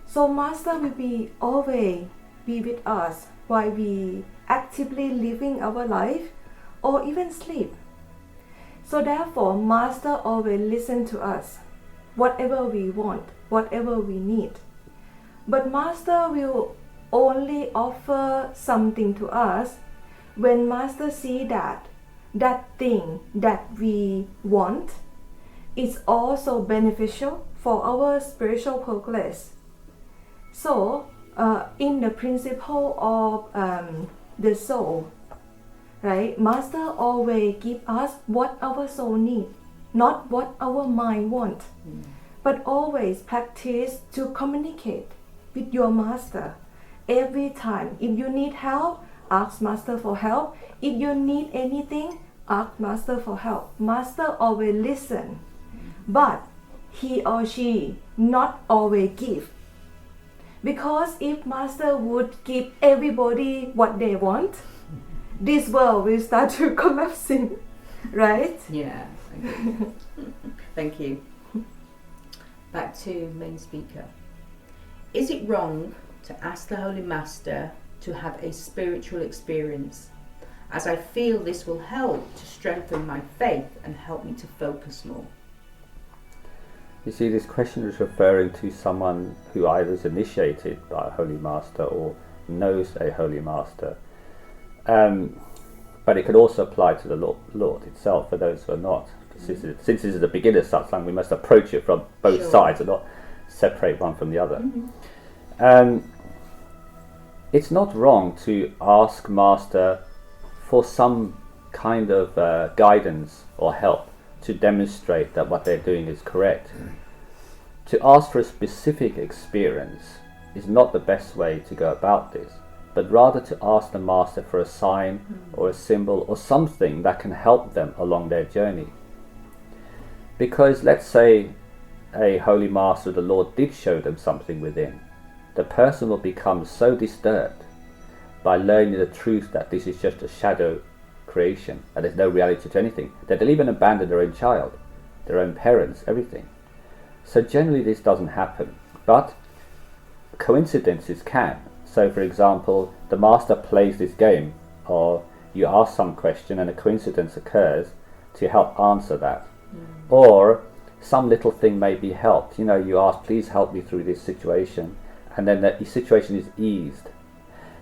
Speaker 4: So Master will be always be with us while we actively living our life or even sleep. So therefore, Master always listen to us, whatever we want, whatever we need. But Master will only offer something to us when Master see that that thing that we want is also beneficial for our spiritual progress. So, in the principle of the soul, right? Master always give us what our soul need, not what our mind want, but always practice to communicate with your Master every time. If you need help, ask Master for help. If you need anything, ask Master for help. Master always listen, but he or she not always give. Because if Master would give everybody what they want, this world will start to collapsing, right?
Speaker 3: Yeah, okay. Thank you. Back to main speaker. Is it wrong to ask the Holy Master to have a spiritual experience, as I feel this will help to strengthen my faith and help me to focus more?
Speaker 2: You see, this question is referring to someone who either is initiated by a Holy Master or knows a Holy Master. But it could also apply to the Lord itself for those who are not. Since this is a beginner's satsang, we must approach it from both sides and not separate one from the other. It's not wrong to ask Master for some kind of guidance or help to demonstrate that what they're doing is correct. To ask for a specific experience is not the best way to go about this, but rather to ask the Master for a sign or a symbol or something that can help them along their journey. Because let's say a Holy Master of the Lord did show them something within, the person will become so disturbed by learning the truth that this is just a shadow creation and there's no reality to anything, that they'll even abandon their own child, their own parents, everything. So generally this doesn't happen, but coincidences can. So for example, the Master plays this game, or you ask some question and a coincidence occurs to help answer that. Or some little thing may be helped. You know, you ask, please help me through this situation, and then the situation is eased.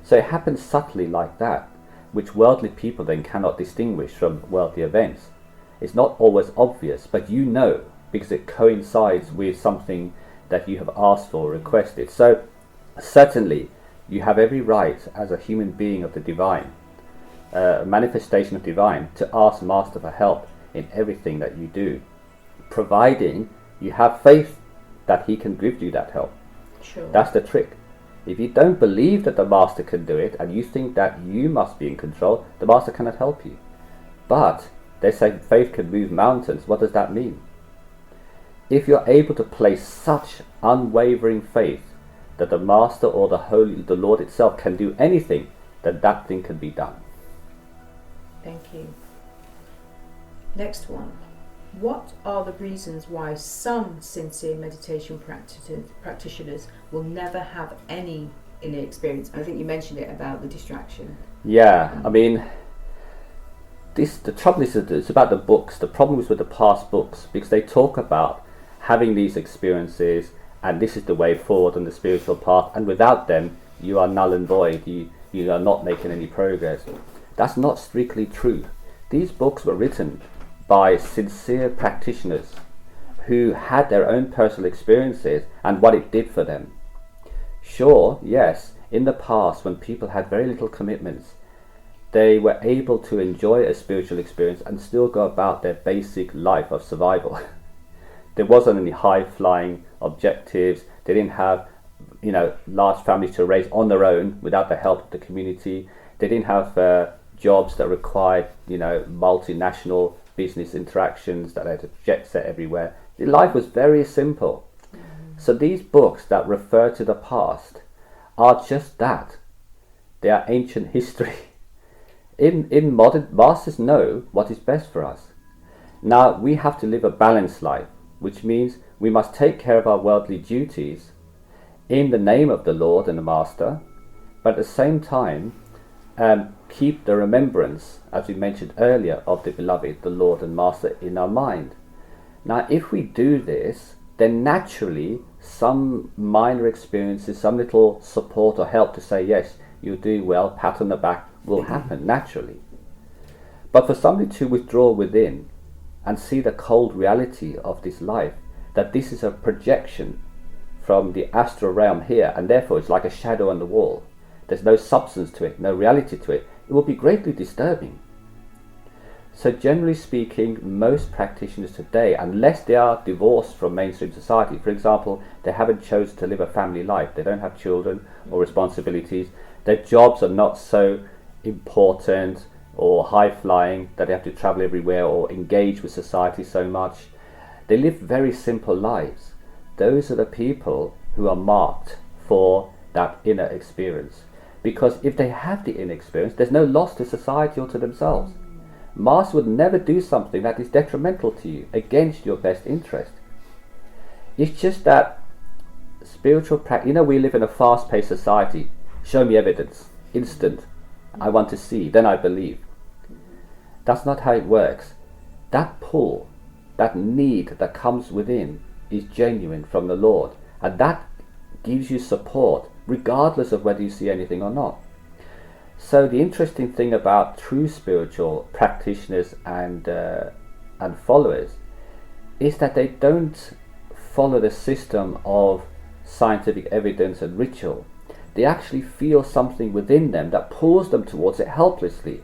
Speaker 2: So it happens subtly like that, which worldly people then cannot distinguish from worldly events. It's not always obvious, but you know, because it coincides with something that you have asked for or requested. So certainly you have every right as a human being of the divine, a manifestation of divine, to ask Master for help in everything that you do, providing you have faith that he can give you that help.
Speaker 3: Sure.
Speaker 2: That's the trick. If you don't believe that the Master can do it and you think that you must be in control, the Master cannot help you. But they say faith can move mountains. What does that mean? If you're able to place such unwavering faith that the Master or the Lord itself can do anything, then that thing can be done.
Speaker 3: Thank you. Next one. What are the reasons why some sincere meditation practitioners will never have any inner experience? I think you mentioned it about the distraction.
Speaker 2: Yeah, I mean, the trouble is that it's about the books. The problem is with the past books, because they talk about having these experiences and this is the way forward on the spiritual path, and without them you are null and void, you are not making any progress. That's not strictly true. These books were written by sincere practitioners who had their own personal experiences and what it did for them. Sure, yes, in the past when people had very little commitments, they were able to enjoy a spiritual experience and still go about their basic life of survival. There wasn't any high-flying objectives. They didn't have, large families to raise on their own without the help of the community. They didn't have jobs that required, multinational business interactions that had a jet set everywhere. Life was very simple. So these books that refer to the past are just that. They are ancient history. In modern, masters know what is best for us. Now we have to live a balanced life. which means we must take care of our worldly duties in the name of the Lord and the Master, but at the same time keep the remembrance, as we mentioned earlier, of the beloved, the Lord and Master in our mind. Now, if we do this, then naturally some minor experiences, some little support or help to say, yes, you're doing well, pat on the back, will happen naturally. But for somebody to withdraw within and see the cold reality of this life, that this is a projection from the astral realm here, and therefore it's like a shadow on the wall, there's no substance to it, no reality to it, it will be greatly disturbing. So generally speaking, most practitioners today, unless they are divorced from mainstream society, for example, they haven't chosen to live a family life, they don't have children or responsibilities, their jobs are not so important or high-flying that they have to travel everywhere or engage with society so much, they live very simple lives. Those are the people who are marked for that inner experience. Because if they have the inner experience, there's no loss to society or to themselves. Master would never do something that is detrimental to you, against your best interest. It's just that spiritual practice, we live in a fast-paced society. Show me evidence, instant. I want to see, then I believe. That's not how it works. That pull, that need that comes within is genuine from the Lord, and that gives you support regardless of whether you see anything or not. So the interesting thing about true spiritual practitioners and followers is that they don't follow the system of scientific evidence and ritual. They actually feel something within them that pulls them towards it helplessly.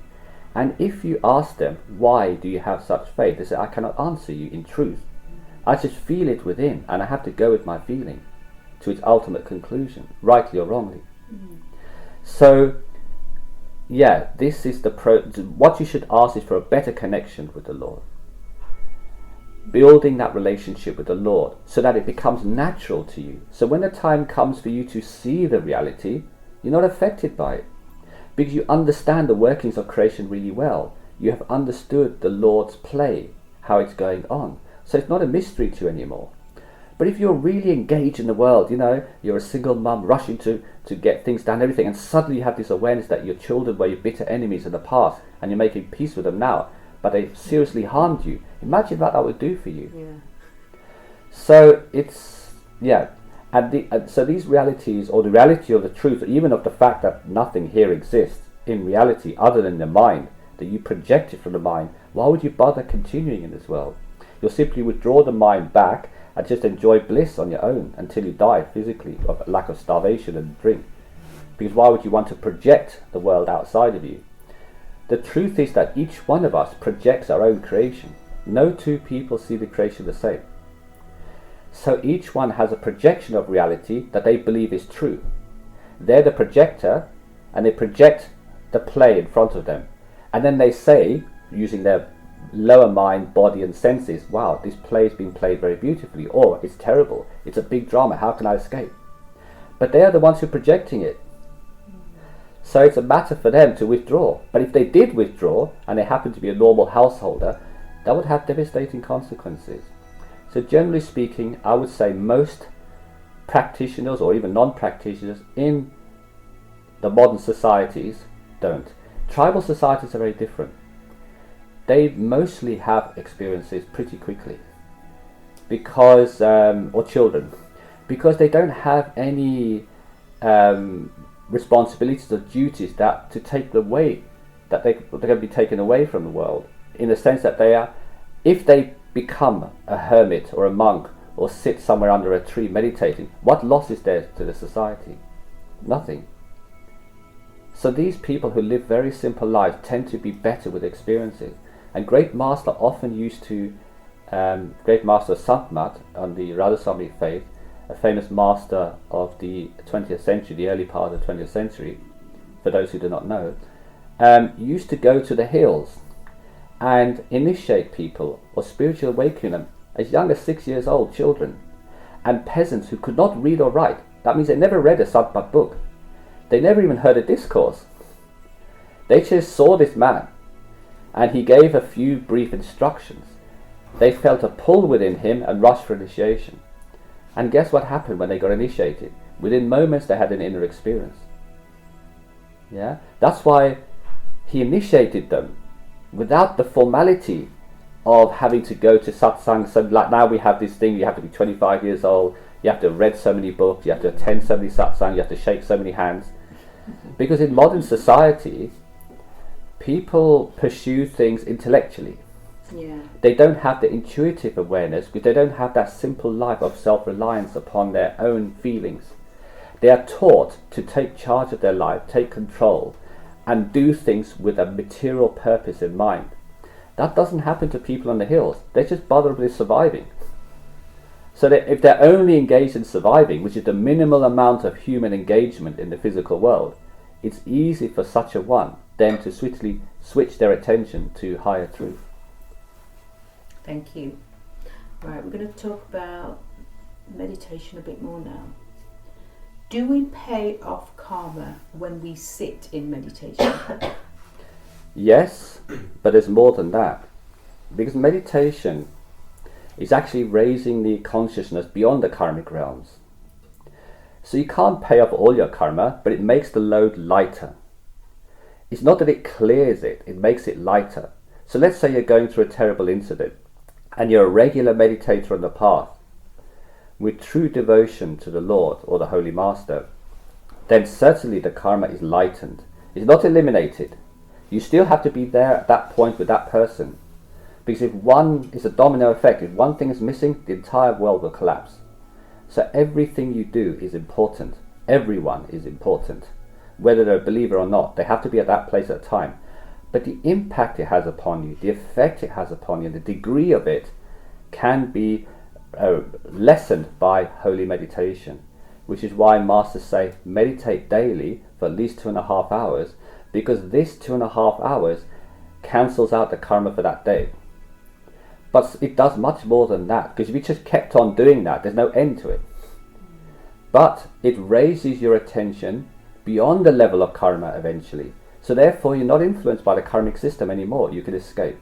Speaker 2: And if you ask them, why do you have such faith? They say, I cannot answer you in truth. I just feel it within, and I have to go with my feeling to its ultimate conclusion, rightly or wrongly. So, yeah, this is what you should ask is for a better connection with the Lord. Building that relationship with the Lord so that it becomes natural to you. So when the time comes for you to see the reality, you're not affected by it. Because you understand the workings of creation really well. You have understood the Lord's play, how it's going on. So it's not a mystery to you anymore. But if you're really engaged in the world, you're a single mum rushing to get things done, everything, and suddenly you have this awareness that your children were your bitter enemies in the past, and you're making peace with them now, but they seriously harmed you. Imagine what that would do for you.
Speaker 3: Yeah.
Speaker 2: So so these realities, or the reality of the truth, even of the fact that nothing here exists in reality other than the mind, that you project it from the mind, why would you bother continuing in this world? You'll simply withdraw the mind back and just enjoy bliss on your own until you die physically of lack of starvation and drink. Because why would you want to project the world outside of you? The truth is that each one of us projects our own creation. No two people see the creation the same. So each one has a projection of reality that they believe is true. They're the projector, and they project the play in front of them. And then they say, using their lower mind, body and senses, wow, this play has been played very beautifully, or it's terrible, it's a big drama, how can I escape? But they are the ones who are projecting it. So it's a matter for them to withdraw. But if they did withdraw, and they happen to be a normal householder, that would have devastating consequences. So generally speaking, I would say most practitioners, or even non-practitioners in the modern societies, don't. Tribal societies are very different. They mostly have experiences pretty quickly, because, or children, because they don't have any responsibilities or duties that to take away, that they're going to be taken away from the world, in the sense that they are, if they become a hermit or a monk or sit somewhere under a tree meditating, what loss is there to the society? Nothing. So these people who live very simple lives tend to be better with experiences. And Great Master often used to, Great Master Sant on the Radha faith, a famous master of the 20th century, the early part of the 20th century, for those who do not know, used to go to the hills and initiate people or spiritually awaken them as young as 6 years old, children, and peasants who could not read or write. That means they never read a Sant book. They never even heard a discourse. They just saw this man, and he gave a few brief instructions, They felt a pull within him and rushed for initiation. And guess what happened when they got initiated? Within moments they had an inner experience. Yeah, that's why he initiated them without the formality of having to go to satsang. So like now we have this thing, you have to be 25 years old, you have to have read so many books, you have to attend so many satsang, you have to shake so many hands. Because in modern society, people pursue things intellectually.
Speaker 3: Yeah.
Speaker 2: They don't have the intuitive awareness because they don't have that simple life of self-reliance upon their own feelings. They are taught to take charge of their life, take control, and do things with a material purpose in mind. That doesn't happen to people on the hills. They're just bothered with surviving. So that if they're only engaged in surviving, which is the minimal amount of human engagement in the physical world, it's easy for such a one then to swiftly switch their attention to higher truth.
Speaker 3: Thank you. Right, we're going to talk about meditation a bit more now. Do we pay off karma when we sit in meditation?
Speaker 2: Yes, but there's more than that. Because meditation is actually raising the consciousness beyond the karmic realms. So you can't pay off all your karma, but it makes the load lighter. It's not that it clears it, it makes it lighter. So let's say you're going through a terrible incident and you're a regular meditator on the path with true devotion to the Lord or the Holy Master, then certainly the karma is lightened. It's not eliminated. You still have to be there at that point with that person. Because if one is a domino effect, if one thing is missing, the entire world will collapse. So everything you do is important. Everyone is important. Whether they're a believer or not, they have to be at that place at a time. But the impact it has upon you, the effect it has upon you, the degree of it can be lessened by holy meditation, which is why masters say meditate daily for at least 2.5 hours, because this 2.5 hours cancels out the karma for that day. But it does much more than that, because if you just kept on doing that, there's no end to it. But it raises your attention beyond the level of karma eventually. So therefore you're not influenced by the karmic system anymore, you can escape.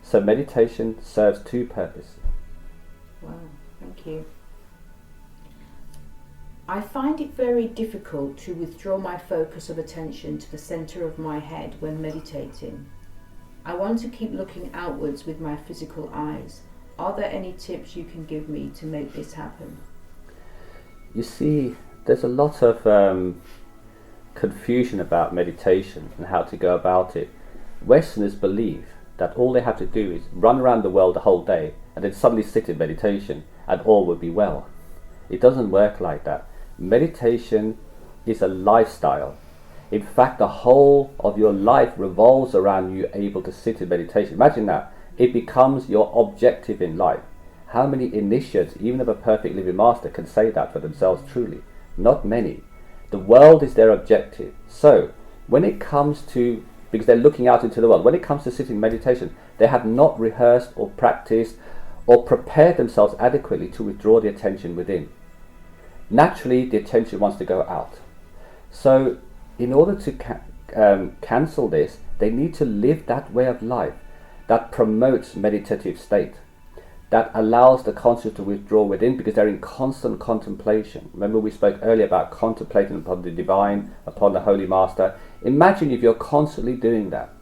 Speaker 2: So meditation serves two purposes.
Speaker 3: Wow, thank you. I find it very difficult to withdraw my focus of attention to the centre of my head when meditating. I want to keep looking outwards with my physical eyes. Are there any tips you can give me to make this happen?
Speaker 2: You see, there's a lot of confusion about meditation and how to go about it. Westerners believe that all they have to do is run around the world the whole day and then suddenly sit in meditation and all will be well. It doesn't work like that. Meditation is a lifestyle. In fact, the whole of your life revolves around you able to sit in meditation. Imagine that. It becomes your objective in life. How many initiates, even of a perfect living master, can say that for themselves truly? Not many. The world is their objective. So, when it comes to, because they're looking out into the world, when it comes to sitting in meditation, they have not rehearsed or practiced or prepared themselves adequately to withdraw the attention within. Naturally, the attention wants to go out. So, in order to cancel this, they need to live that way of life that promotes meditative state, that allows the conscious to withdraw within because they're in constant contemplation. Remember we spoke earlier about contemplating upon the divine, upon the Holy Master. Imagine if you're constantly doing that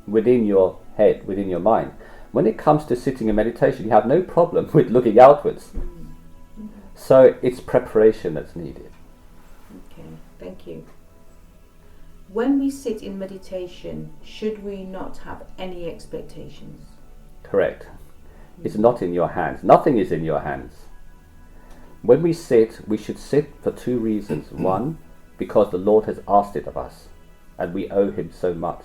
Speaker 2: within your head, within your mind. When it comes to sitting in meditation, you have no problem with looking outwards. So it's preparation that's needed.
Speaker 3: Okay, thank you. When we sit in meditation, should we not have any expectations?
Speaker 2: Correct. It's not in your hands. Nothing is in your hands. When we sit, we should sit for two reasons. One, because the Lord has asked it of us, and we owe Him so much.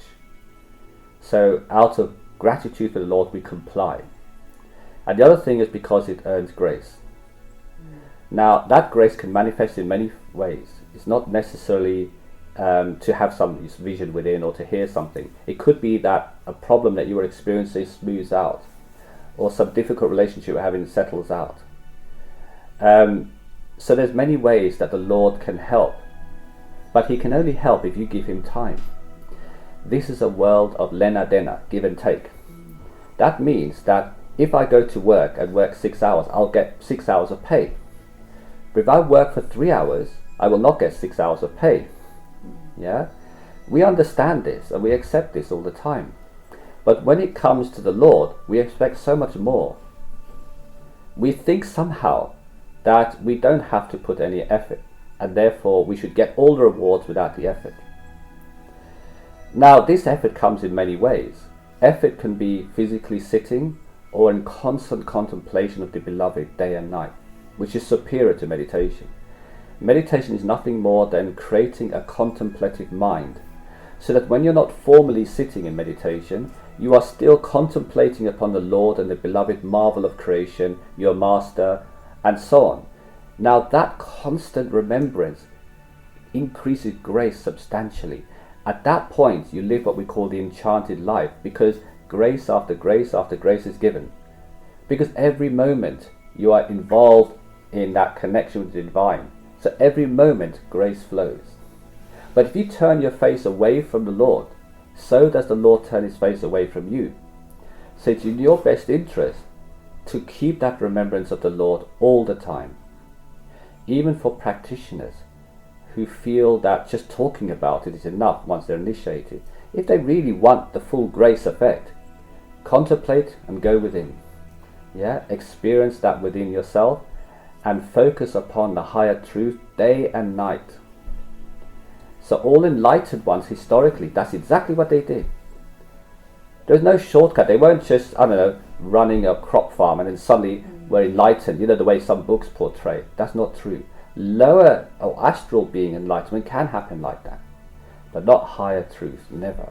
Speaker 2: So out of gratitude for the Lord, we comply. And the other thing is because it earns grace. Now, that grace can manifest in many ways. It's not necessarily to have some vision within or to hear something. It could be that a problem that you were experiencing smooths out, or some difficult relationship you're having settles out. So there's many ways that the Lord can help, but He can only help if you give Him time. This is a world of lena dena, give and take. That means that If I go to work and work 6 hours, I'll get 6 hours of pay. But if I work for 3 hours, I will not get 6 hours of pay. Yeah? We understand this and we accept this all the time. But when it comes to the Lord, we expect so much more. We think somehow that we don't have to put any effort, and therefore we should get all the rewards without the effort. Now, this effort comes in many ways. Effort can be physically sitting or in constant contemplation of the beloved day and night, which is superior to meditation. Meditation is nothing more than creating a contemplative mind, so that when you're not formally sitting in meditation, you are still contemplating upon the Lord and the beloved marvel of creation, your master, and so on. Now that constant remembrance increases grace substantially. At that point, you live what we call the enchanted life, because grace after grace after grace is given. Because every moment you are involved in that connection with the divine. So every moment grace flows. But if you turn your face away from the Lord, so does the Lord turn his face away from you. So it's in your best interest to keep that remembrance of the Lord all the time. Even for practitioners who feel that just talking about it is enough once they're initiated, if they really want the full grace effect, contemplate and go within. Yeah, experience that within yourself and focus upon the higher truth day and night. So all enlightened ones historically, that's exactly what they did. There's no shortcut. They weren't just, running a crop farm and then suddenly were enlightened, the way some books portray. That's not true. Lower or astral being enlightenment can happen like that, but not higher truth, never.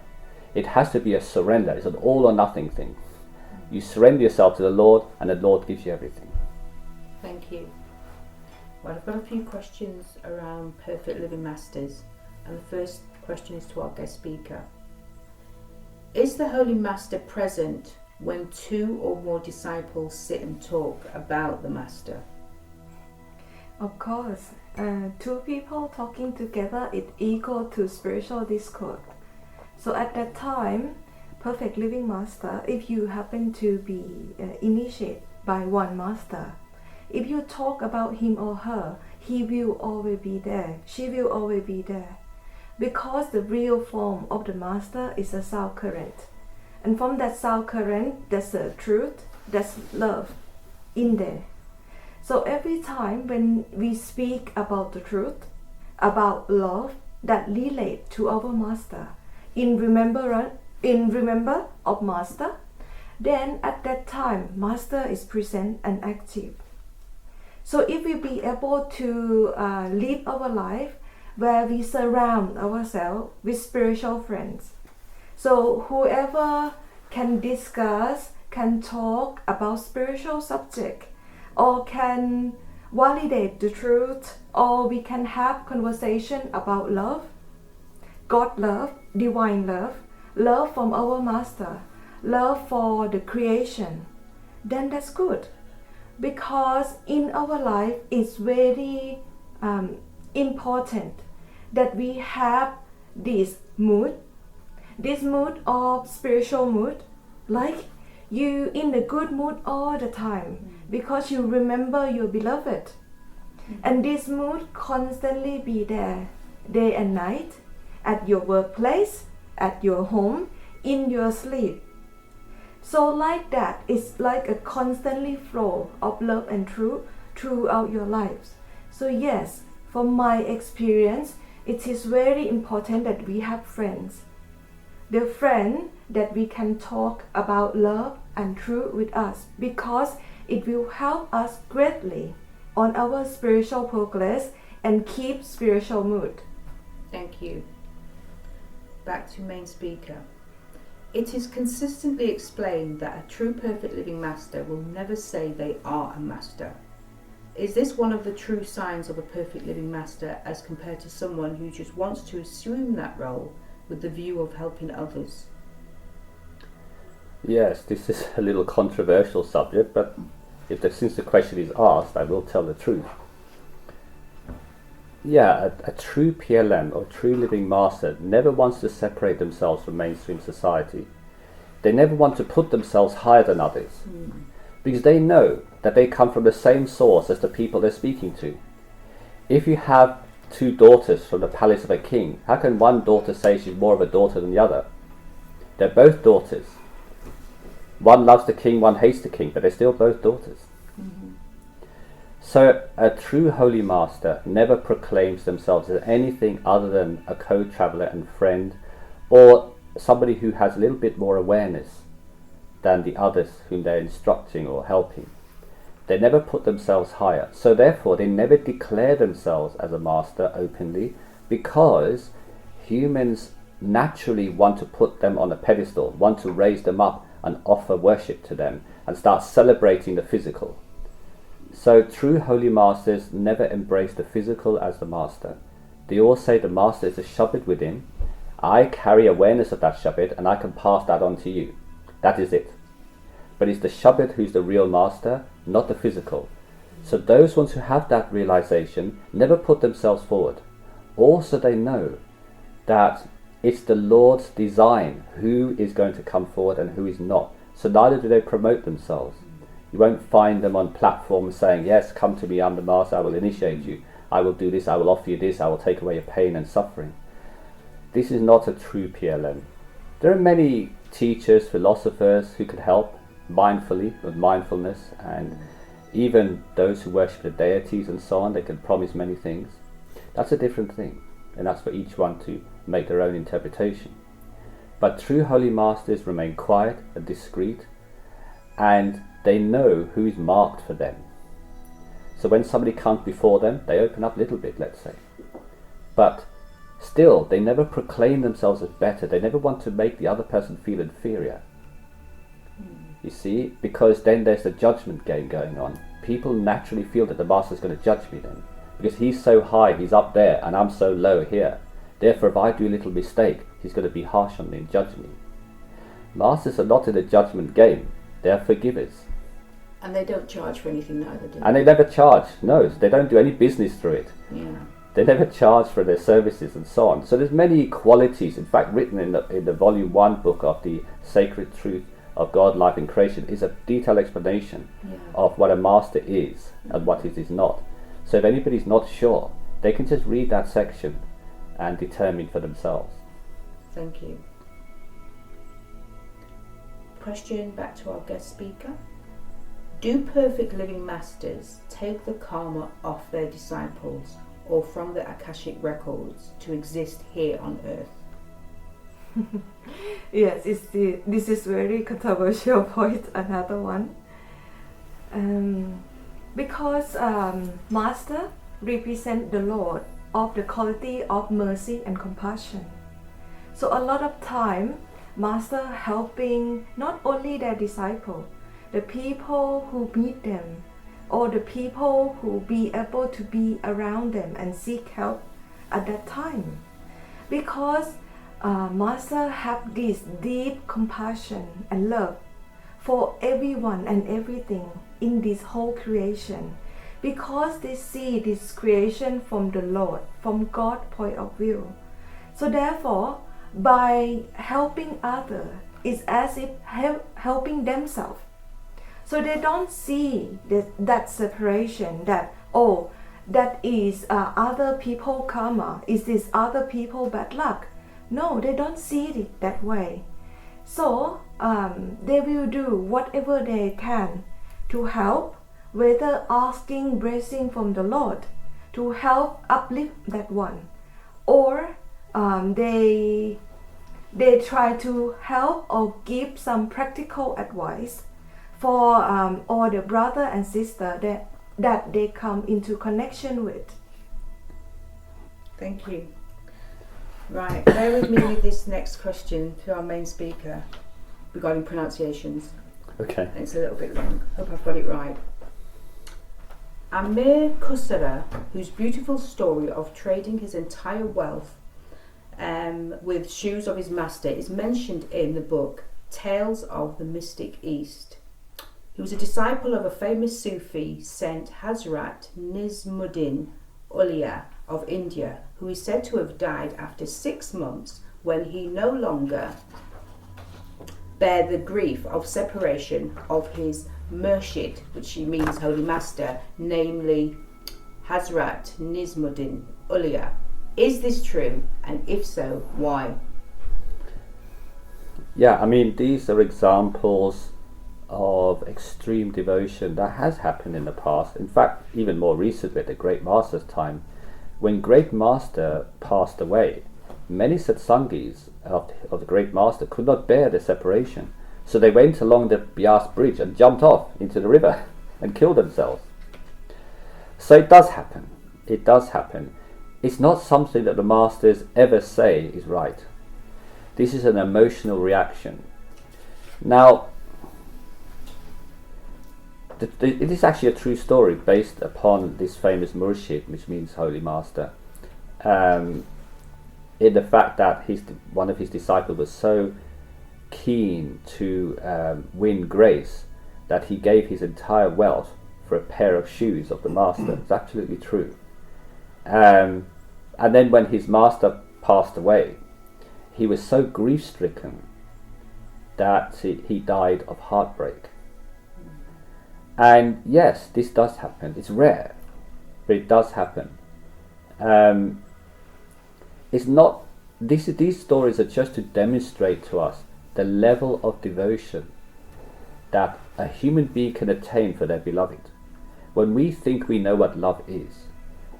Speaker 2: It has to be a surrender. It's an all or nothing thing. You surrender yourself to the Lord and the Lord gives you everything.
Speaker 3: Thank you. Well, I've got a few questions around perfect living masters. And the first question is to our guest speaker. Is the Holy Master present when two or more disciples sit and talk about the Master?
Speaker 4: Of course, two people talking together is equal to spiritual discourse. So at that time, perfect living master, if you happen to be initiated by one master, if you talk about him or her, he will always be there, she will always be there. Because the real form of the master is a sound current. And from that sound current, there's a truth, there's love in there. So every time when we speak about the truth, about love that relate to our master, in remember of master, then at that time, master is present and active. So if we be able to live our life where we surround ourselves with spiritual friends. So whoever can discuss, can talk about spiritual subject, or can validate the truth, or we can have conversation about love, God love, divine love, love from our master, love for the creation, then that's good. Because in our life it's very important that we have this mood of spiritual mood, like you in the good mood all the time because you remember your beloved, and this mood constantly be there day and night, at your workplace, at your home, in your sleep. So like that, it's like a constantly flow of love and truth throughout your lives. So yes, from my experience, it is very important that we have friends. The friend that we can talk about love and truth with us, because it will help us greatly on our spiritual progress and keep spiritual mood.
Speaker 3: Thank you. Back to main speaker. It is consistently explained that a true perfect living master will never say they are a master. Is this one of the true signs of a perfect living master as compared to someone who just wants to assume that role with the view of helping others?
Speaker 2: Yes, this is a little controversial subject, but since the question is asked, I will tell the truth. Yeah, a true PLM or true living master never wants to separate themselves from mainstream society. They never want to put themselves higher than others. because they know that they come from the same source as the people they're speaking to. If you have two daughters from the palace of a king, how can one daughter say she's more of a daughter than the other? They're both daughters. One loves the king, one hates the king, but they're still both daughters. So a true holy master never proclaims themselves as anything other than a co-traveler and friend, or somebody who has a little bit more awareness than the others whom they're instructing or helping. They never put themselves higher. So therefore they never declare themselves as a master openly, because humans naturally want to put them on a pedestal, want to raise them up and offer worship to them and start celebrating the physical. So true holy masters never embrace the physical as the master. They all say the master is a Shabad within. I carry awareness of that Shabad and I can pass that on to you. That is it. But it's the Shabad who's the real master, not the physical. So those ones who have that realization never put themselves forward. Also they know that it's the Lord's design who is going to come forward and who is not. So neither do they promote themselves. You won't find them on platforms saying, yes, come to me, I'm the master, I will initiate you. I will do this, I will offer you this, I will take away your pain and suffering. This is not a true PLM. There are many teachers, philosophers who could help mindfully, with mindfulness, and even those who worship the deities and so on, they can promise many things. That's a different thing, and that's for each one to make their own interpretation. But true holy masters remain quiet and discreet, and they know who is marked for them. So when somebody comes before them, they open up a little bit, let's say. But still, they never proclaim themselves as better. They never want to make the other person feel inferior. You see, because then there's a judgment game going on. People naturally feel that the master's going to judge me then, because he's so high, he's up there, and I'm so low here. Therefore, if I do a little mistake, he's going to be harsh on me and judge me. Masters are not in a judgment game. They are forgivers.
Speaker 3: And they don't charge for anything neither, do they?
Speaker 2: And they never charge. No, they don't do any business through it.
Speaker 3: Yeah.
Speaker 2: They never charge for their services and so on. So there's many qualities, in fact, written in the volume 1 book of the Sacred Truth of God, Life and Creation, is a detailed explanation of what a master is and what it is not. So if anybody's not sure, they can just read that section and determine for themselves.
Speaker 3: Thank you. Question back to our guest speaker. Do perfect living masters take the karma off their disciples or from the Akashic records to exist here on earth?
Speaker 4: Yes, this is very controversial point, another one. Because Master represent the Lord of the quality of mercy and compassion. So a lot of time, Master helping not only their disciple, the people who meet them, or the people who be able to be around them and seek help at that time. Because Master have this deep compassion and love for everyone and everything in this whole creation, because they see this creation from the Lord, from God's point of view. So therefore, by helping others, it's as if helping themselves. So they don't see that separation, that, oh, that is other people karma, is this other people bad luck. No, they don't see it that way. So they will do whatever they can to help, whether asking blessing from the Lord to help uplift that one, or they try to help or give some practical advice for all the brother and sister that they come into connection with.
Speaker 3: Thank you. Right, bear with me with this next question to our main speaker regarding pronunciations.
Speaker 2: Okay.
Speaker 3: It's a little bit long. Hope I've got it right. Amir Kusara, whose beautiful story of trading his entire wealth with shoes of his master is mentioned in the book Tales of the Mystic East. He was a disciple of a famous Sufi, Sant Hazrat Nizmuddin Ulia of India, who is said to have died after 6 months when he no longer bare the grief of separation of his Murshid, which means Holy Master, namely Hazrat Nizmuddin Ulia. Is this true? And if so, why?
Speaker 2: Yeah, I mean, these are examples of extreme devotion that has happened in the past. In fact, even more recently at the Great Master's time, when Great Master passed away, many Satsangis of the Great Master could not bear the separation. So they went along the Bias Bridge and jumped off into the river and killed themselves. So it does happen. It does happen. It's not something that the Masters ever say is right. This is an emotional reaction. Now, it is actually a true story based upon this famous Murshid, which means Holy Master, in the fact that one of his disciples was so keen to win grace that he gave his entire wealth for a pair of shoes of the Master. It's absolutely true. And then when his Master passed away, he was so grief-stricken that he died of heartbreak. And yes, this does happen. It's rare, but it does happen. It's not. These stories are just to demonstrate to us the level of devotion that a human being can attain for their beloved. When we think we know what love is,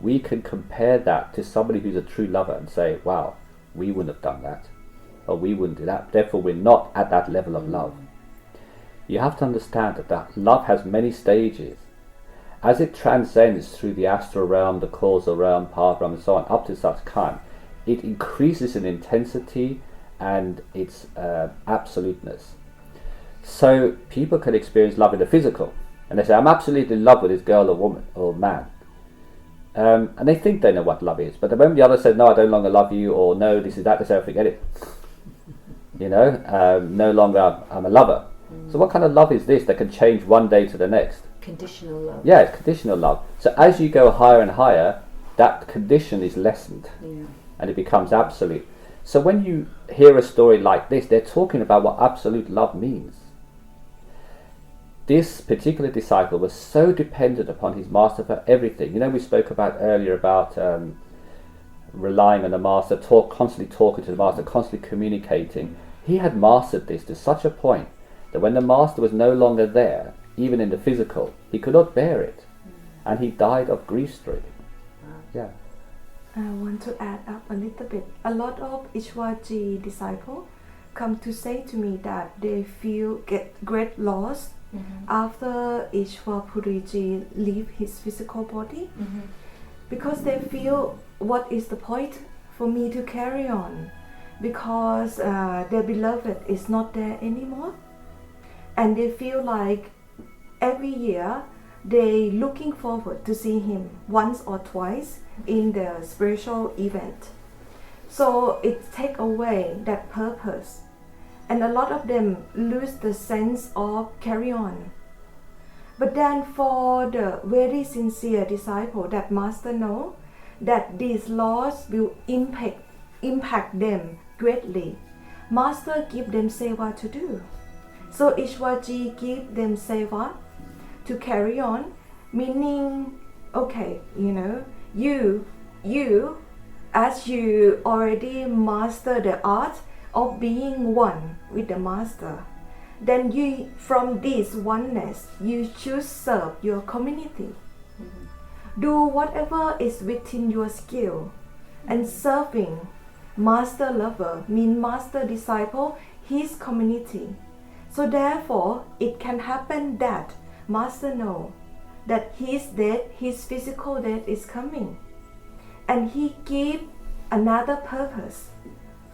Speaker 2: we can compare that to somebody who's a true lover and say, wow, we wouldn't have done that, or we wouldn't do that. Therefore, we're not at that level of love. You have to understand that love has many stages. As it transcends through the astral realm, the causal realm, path realm, and so on, up to such kind, it increases in intensity and its absoluteness. So people can experience love in the physical, and they say, I'm absolutely in love with this girl or woman or man. And they think they know what love is, but the moment the other says, no, I no longer love you, or no, this is that, they say, oh, forget it. No longer I'm a lover. So what kind of love is this that can change one day to the next?
Speaker 3: Conditional love.
Speaker 2: Yeah, it's conditional love. So as you go higher and higher, that condition is lessened, and it becomes absolute. So when you hear a story like this, they're talking about what absolute love means. This particular disciple was so dependent upon his Master for everything. We spoke about earlier about relying on the Master, constantly talking to the Master, constantly communicating. He had mastered this to such a point that when the Master was no longer there, even in the physical, he could not bear it, and he died of grief-stricken. Yeah.
Speaker 4: I want to add up a little bit. A lot of Ishwarji disciples come to say to me that they get great loss after Ishwar Puriji leave his physical body, because they feel, what is the point for me to carry on? Because their beloved is not there anymore, and they feel like every year they looking forward to see him once or twice in the spiritual event. So it take away that purpose, and a lot of them lose the sense of carry on. But then for the very sincere disciple, that Master know that this loss will impact them greatly, Master give them seva to do. So Ishwarji give them seva to carry on, meaning, okay, you as you already master the art of being one with the Master, then you, from this oneness, you choose serve your community. Do whatever is within your skill, and serving Master lover mean Master disciple, his community. So therefore, it can happen that Master know that his death, his physical death is coming, and he give another purpose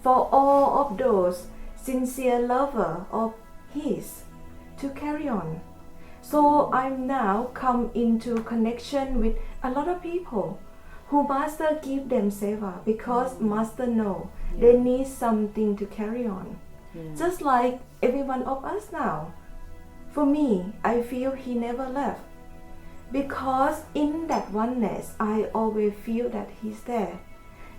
Speaker 4: for all of those sincere lover of his to carry on. So I'm now come into connection with a lot of people who Master give them seva because Master know they need something to carry on. Just like every one of us now. For me, I feel he never left, because in that oneness, I always feel that he's there.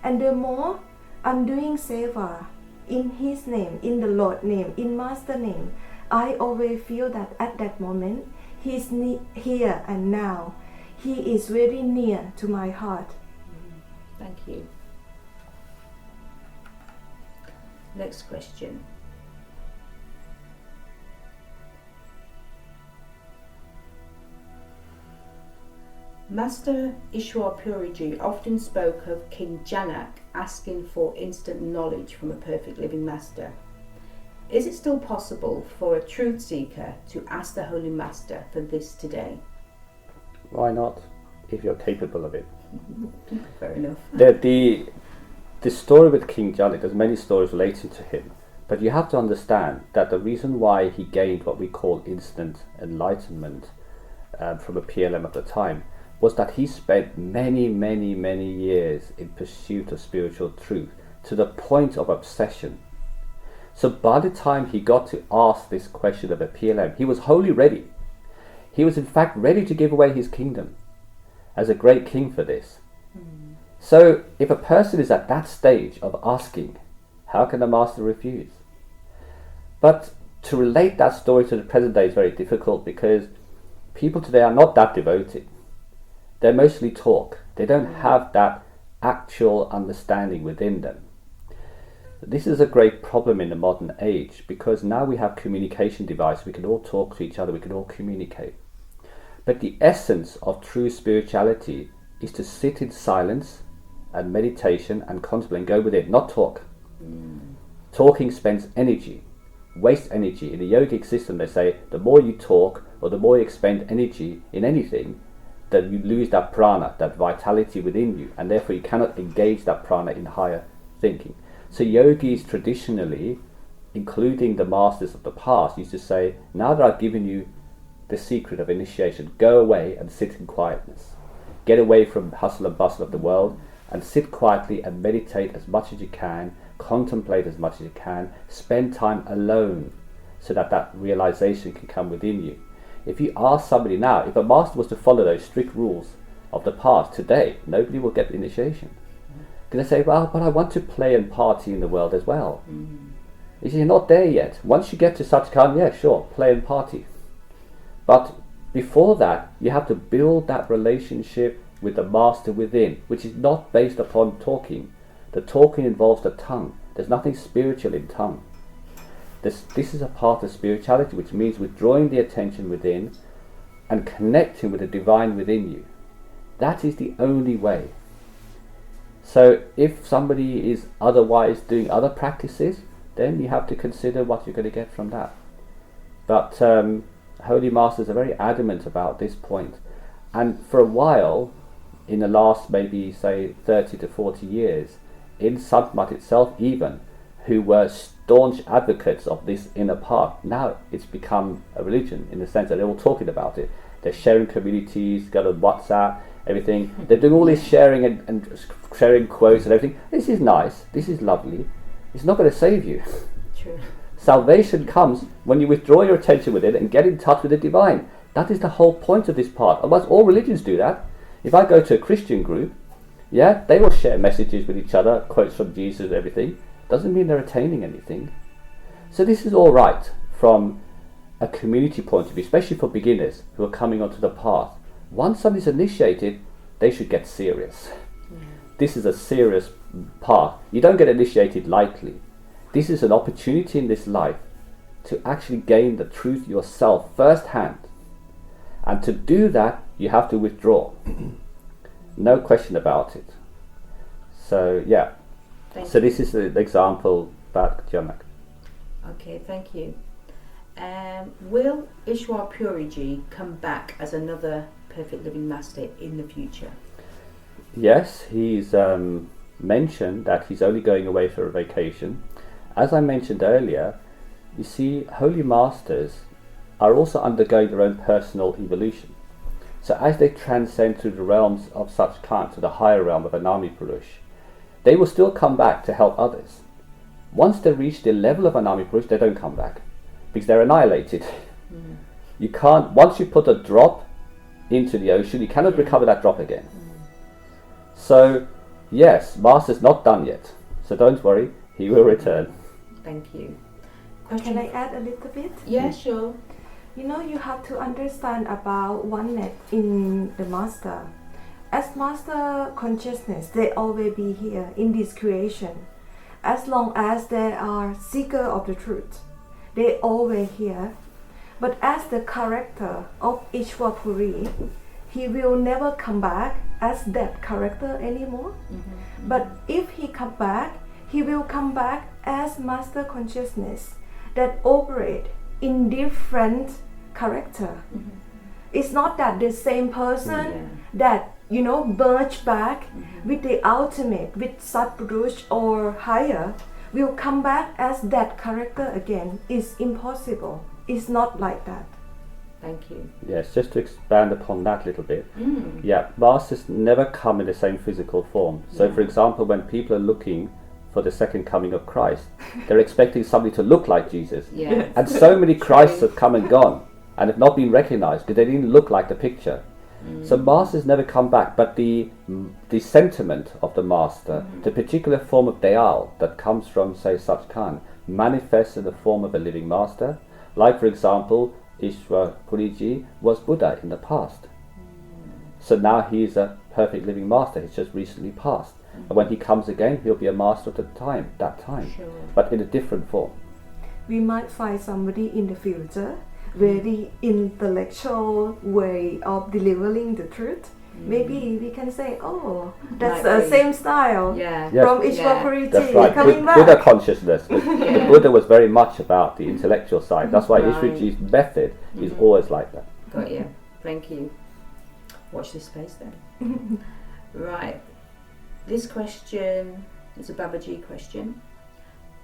Speaker 4: And the more I'm doing seva in his name, in the Lord name, in Master name, I always feel that at that moment, He's here and now. He is very near to my heart.
Speaker 3: Thank you. Next question. Master Ishwar Puriji often spoke of King Janak asking for instant knowledge from a perfect living master. Is it still possible for a truth seeker to ask the Holy Master for this today?
Speaker 2: Why not, if you're capable of it?
Speaker 3: Fair enough.
Speaker 2: The story with King Janak, there's many stories relating to him, but you have to understand that the reason why he gained what we call instant enlightenment from a PLM at the time was that he spent many years in pursuit of spiritual truth to the point of obsession. So by the time he got to ask this question of a PLM, he was wholly ready. He was in fact ready to give away his kingdom as a great king for this. So if a person is at that stage of asking, how can the master refuse? But to relate that story to the present day is very difficult, because people today are not that devoted. They mostly talk. They don't have that actual understanding within them. This is a great problem in the modern age, because now we have communication devices. We can all talk to each other. We can all communicate. But the essence of true spirituality is to sit in silence and meditation and contemplate and go within, not talk. Talking spends energy, wastes energy. In the yogic system, they say the more you talk or the more you expend energy in anything, that you lose that prana, that vitality within you, and therefore you cannot engage that prana in higher thinking. So yogis traditionally, including the masters of the past, used to say, now that I've given you the secret of initiation, go away and sit in quietness. Get away from hustle and bustle of the world and sit quietly and meditate as much as you can, contemplate as much as you can, spend time alone so that that realization can come within you. If you ask somebody now, if a master was to follow those strict rules of the past today, nobody will get the initiation. Because they say, well, but I want to play and party in the world as well. You see, you're not there yet. Once you get to Satgurus, yeah, sure, play and party. But before that, you have to build that relationship with the master within, which is not based upon talking. The talking involves the tongue. There's nothing spiritual in tongue. This is a part of spirituality, which means withdrawing the attention within and connecting with the divine within you. That is the only way. So if somebody is otherwise doing other practices, then you have to consider what you're going to get from that. But Holy Masters are very adamant about this point. And for a while, in the last maybe say 30 to 40 years, in Sant itself even, who were staunch advocates of this inner path, now it's become a religion in the sense that they're all talking about it. They're sharing communities, got on WhatsApp, everything. They're doing all this sharing and sharing quotes and everything. This is nice, this is lovely. It's not going to save you.
Speaker 3: True.
Speaker 2: Salvation comes when you withdraw your attention with it and get in touch with the divine. That is the whole point of this part. Otherwise, all religions do that. If I go to a Christian group, yeah, they will share messages with each other, quotes from Jesus and everything. Doesn't mean they're attaining anything. So this is all right from a community point of view, especially for beginners who are coming onto the path. Once somebody's initiated, they should get serious. This is a serious path. You don't get initiated lightly. This is an opportunity in this life to actually gain the truth yourself firsthand. And to do that, you have to withdraw. No question about it. So, yeah. So this is the example about Janak.
Speaker 3: Okay, thank you. Will Ishwar Puriji come back as another perfect living master in the future?
Speaker 2: Yes, he's mentioned that he's only going away for a vacation. As I mentioned earlier, you see, holy masters are also undergoing their own personal evolution. So as they transcend through the realms of such kind to the higher realm of Anami Purush, they will still come back to help others. Once they reach the level of Anami Purush, they don't come back because they're annihilated. You can't, once you put a drop into the ocean, you cannot recover that drop again. So yes, Master's not done yet. So don't worry, he will return.
Speaker 3: Thank you.
Speaker 4: Can I add a little bit?
Speaker 3: Yeah, sure.
Speaker 4: You know, you have to understand about oneness in the master. As master consciousness, they always be here in this creation. As long as they are seeker of the truth, they always here. But as the character of Ishwapuri, he will never come back as that character anymore. But if he come back, he will come back as master consciousness that operate in different character. It's not that the same person that, you know, merge back with the ultimate, with Satgurus or higher, will come back as that character again. It's impossible. It's not like that.
Speaker 3: Thank you.
Speaker 2: Yes, just to expand upon that a little bit. Yeah, masters never come in the same physical form. So for example, when people are looking for the second coming of Christ, they're expecting somebody to look like Jesus.
Speaker 3: Yeah.
Speaker 2: And so many Christs have come and gone and have not been recognized because they didn't look like the picture. So masters never come back, but the sentiment of the master, the particular form of dayal that comes from, say, Satgurus, manifests in the form of a living master. Like, for example, Ishwapuriji was Buddha in the past. So now he's a perfect living master. He's just recently passed. And when he comes again, he'll be a master at that time,
Speaker 3: Sure.
Speaker 2: but in a different form.
Speaker 4: We might find somebody in the future very intellectual way of delivering the truth. Maybe we can say, oh, that's the same style
Speaker 3: Yeah.
Speaker 2: Yes.
Speaker 4: from Ishwapuriji
Speaker 2: That's right.
Speaker 4: coming back.
Speaker 2: Buddha consciousness. The Buddha was very much about the intellectual side. That's why
Speaker 3: Right.
Speaker 2: Ishwariji's method is always like that.
Speaker 3: Got you. Thank you. Watch this space then. Right. This question is a Babaji question.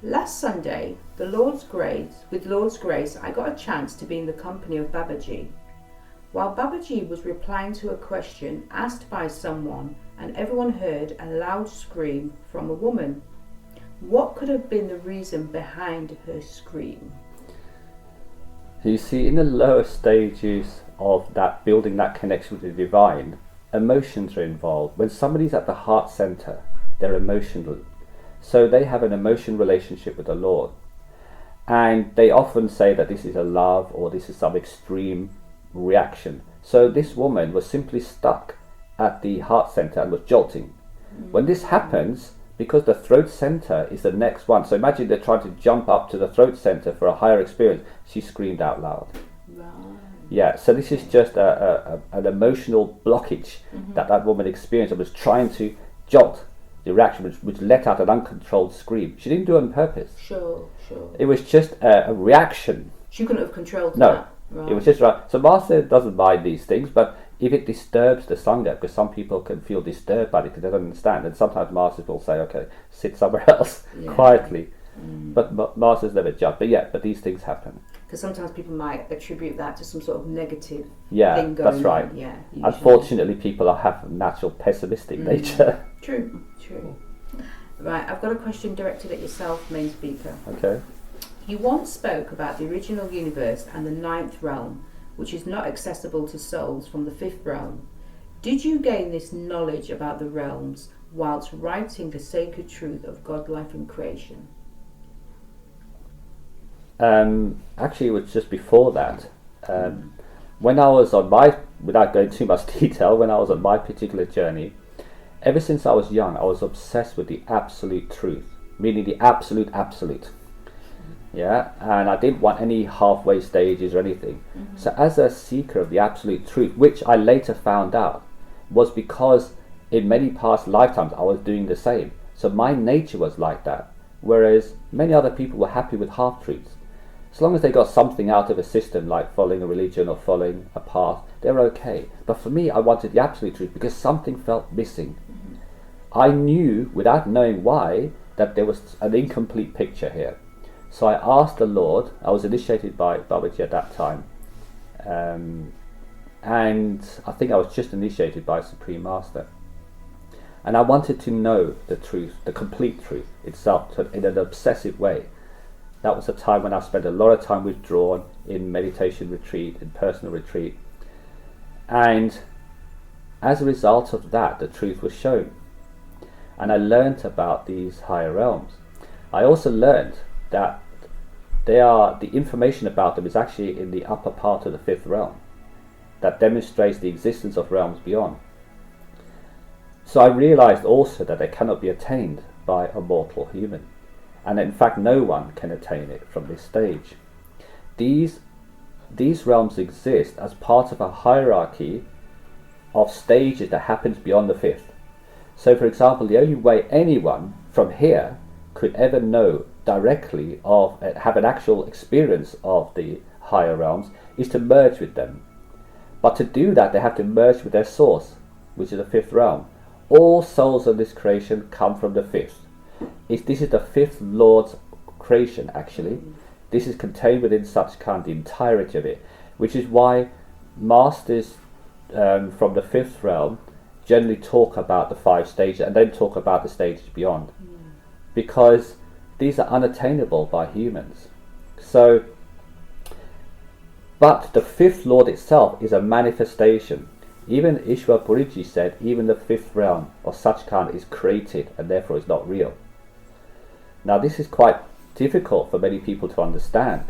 Speaker 3: Last Sunday, with Lord's grace, I got a chance to be in the company of Babaji. While Babaji was replying to a question asked by someone, and everyone heard a loud scream from a woman. What could have been the reason behind her scream?
Speaker 2: You see, in the lower stages of that, building that connection with the divine, emotions are involved. When somebody's at the heart center, they're emotional. So they have an emotion relationship with the Lord. And they often say that this is a love or this is some extreme reaction. So this woman was simply stuck at the heart center and was jolting. When this happens, because the throat center is the next one, so imagine they're trying to jump up to the throat center for a higher experience, she screamed out loud.
Speaker 3: Right.
Speaker 2: Yeah, so this is just an emotional blockage that woman experienced and was trying to jolt the reaction, which let out an uncontrolled scream. She didn't do it on purpose.
Speaker 3: Sure.
Speaker 2: It was just a reaction.
Speaker 3: She couldn't have controlled
Speaker 2: No,
Speaker 3: that. Right.
Speaker 2: it was just right. So Master doesn't mind these things, but if it disturbs the Sangha, because some people can feel disturbed by it because they don't understand, and sometimes Masters will say, okay, sit somewhere else quietly. But Masters never judge. But these things happen.
Speaker 3: Because sometimes people might attribute that to some sort of negative
Speaker 2: Yeah,
Speaker 3: thing going
Speaker 2: that's right.
Speaker 3: on. Yeah, usually.
Speaker 2: Unfortunately, people have a natural pessimistic nature.
Speaker 3: True. Right, I've got a question directed at yourself, main speaker.
Speaker 2: Okay.
Speaker 3: You once spoke about the original universe and the ninth realm, which is not accessible to souls from the fifth realm. Did you gain this knowledge about the realms whilst writing the sacred truth of God, life and creation?
Speaker 2: Actually, it was just before that. When I was on without going too much detail, when I was on my particular journey, ever since I was young, I was obsessed with the absolute truth, meaning the absolute. Yeah, and I didn't want any halfway stages or anything. So as a seeker of the absolute truth, which I later found out was because in many past lifetimes I was doing the same. So my nature was like that, whereas many other people were happy with half-truths. As long as they got something out of a system, like following a religion or following a path, they're okay. But for me, I wanted the absolute truth because something felt missing. I knew, without knowing why, that there was an incomplete picture here. So I asked the Lord. I was initiated by Babaji at that time, and I think I was just initiated by Supreme Master. And I wanted to know the truth, the complete truth itself, in an obsessive way. That was a time when I spent a lot of time withdrawn in meditation retreat, in personal retreat. And as a result of that, the truth was shown. And I learnt about these higher realms. I also learned that the information about them is actually in the upper part of the fifth realm that demonstrates the existence of realms beyond. So I realized also that they cannot be attained by a mortal human, and in fact no one can attain it from this stage. These realms exist as part of a hierarchy of stages that happens beyond the fifth. So for example, the only way anyone from here could ever know directly of, have an actual experience of the higher realms, is to merge with them. But to do that, they have to merge with their source, which is the fifth realm. All souls of this creation come from the fifth. This is the fifth Lord's creation, actually. This is contained within Satsang, the entirety of it, which is why masters from the fifth realm generally talk about the 5 stages and then talk about the stages beyond, because these are unattainable by humans. So, but the fifth Lord itself is a manifestation. Even Ishwar Puriji said even the fifth realm of Satsang is created and therefore is not real. Now this is quite difficult for many people to understand,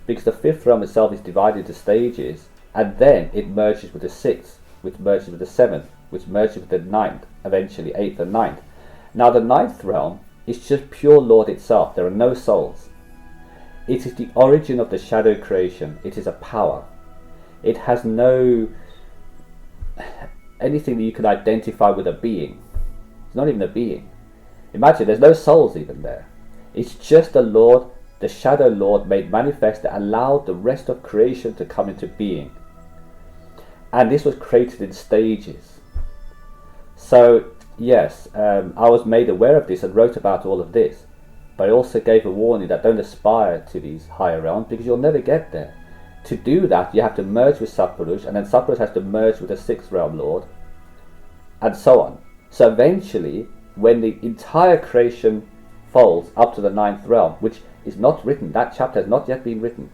Speaker 2: because the fifth realm itself is divided into stages, and then it merges with the sixth, which merges with the seventh, which merges with the ninth, eventually eighth and ninth. Now the ninth realm is just pure Lord itself. There are no souls. It is the origin of the shadow creation. It is a power. It has no anything that you can identify with a being. It's not even a being. Imagine, there's no souls even there. It's just the Lord, the Shadow Lord made manifest, that allowed the rest of creation to come into being. And this was created in stages. So, yes, I was made aware of this and wrote about all of this. But I also gave a warning that don't aspire to these higher realms, because you'll never get there. To do that, you have to merge with Satgurus, and then Satgurus has to merge with the sixth realm Lord, and so on. So eventually, when the entire creation folds up to the ninth realm, which is not written, that chapter has not yet been written,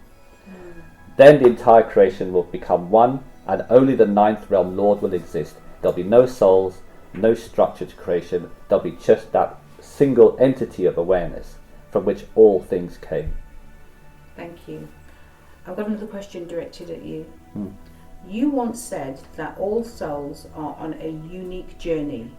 Speaker 2: then the entire creation will become one, and only the ninth realm Lord will exist. There'll be no souls, no structure to creation. There'll be just that single entity of awareness from which all things came.
Speaker 3: Thank you. I've got another question directed at you. You once said that all souls are on a unique journey.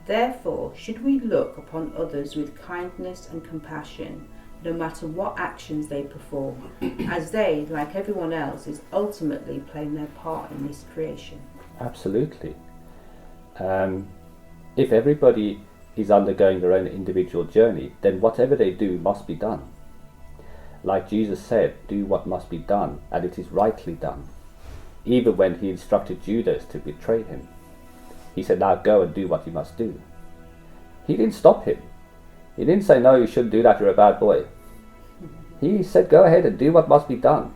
Speaker 3: Therefore, should we look upon others with kindness and compassion, no matter what actions they perform, as they, like everyone else, is ultimately playing their part in this creation?
Speaker 2: Absolutely. If everybody is undergoing their own individual journey, then whatever they do must be done. Like Jesus said, do what must be done, and it is rightly done. Even when he instructed Judas to betray him, he said, now go and do what you must do. He didn't stop him. He didn't say, no, you shouldn't do that, you're a bad boy. He said, go ahead and do what must be done.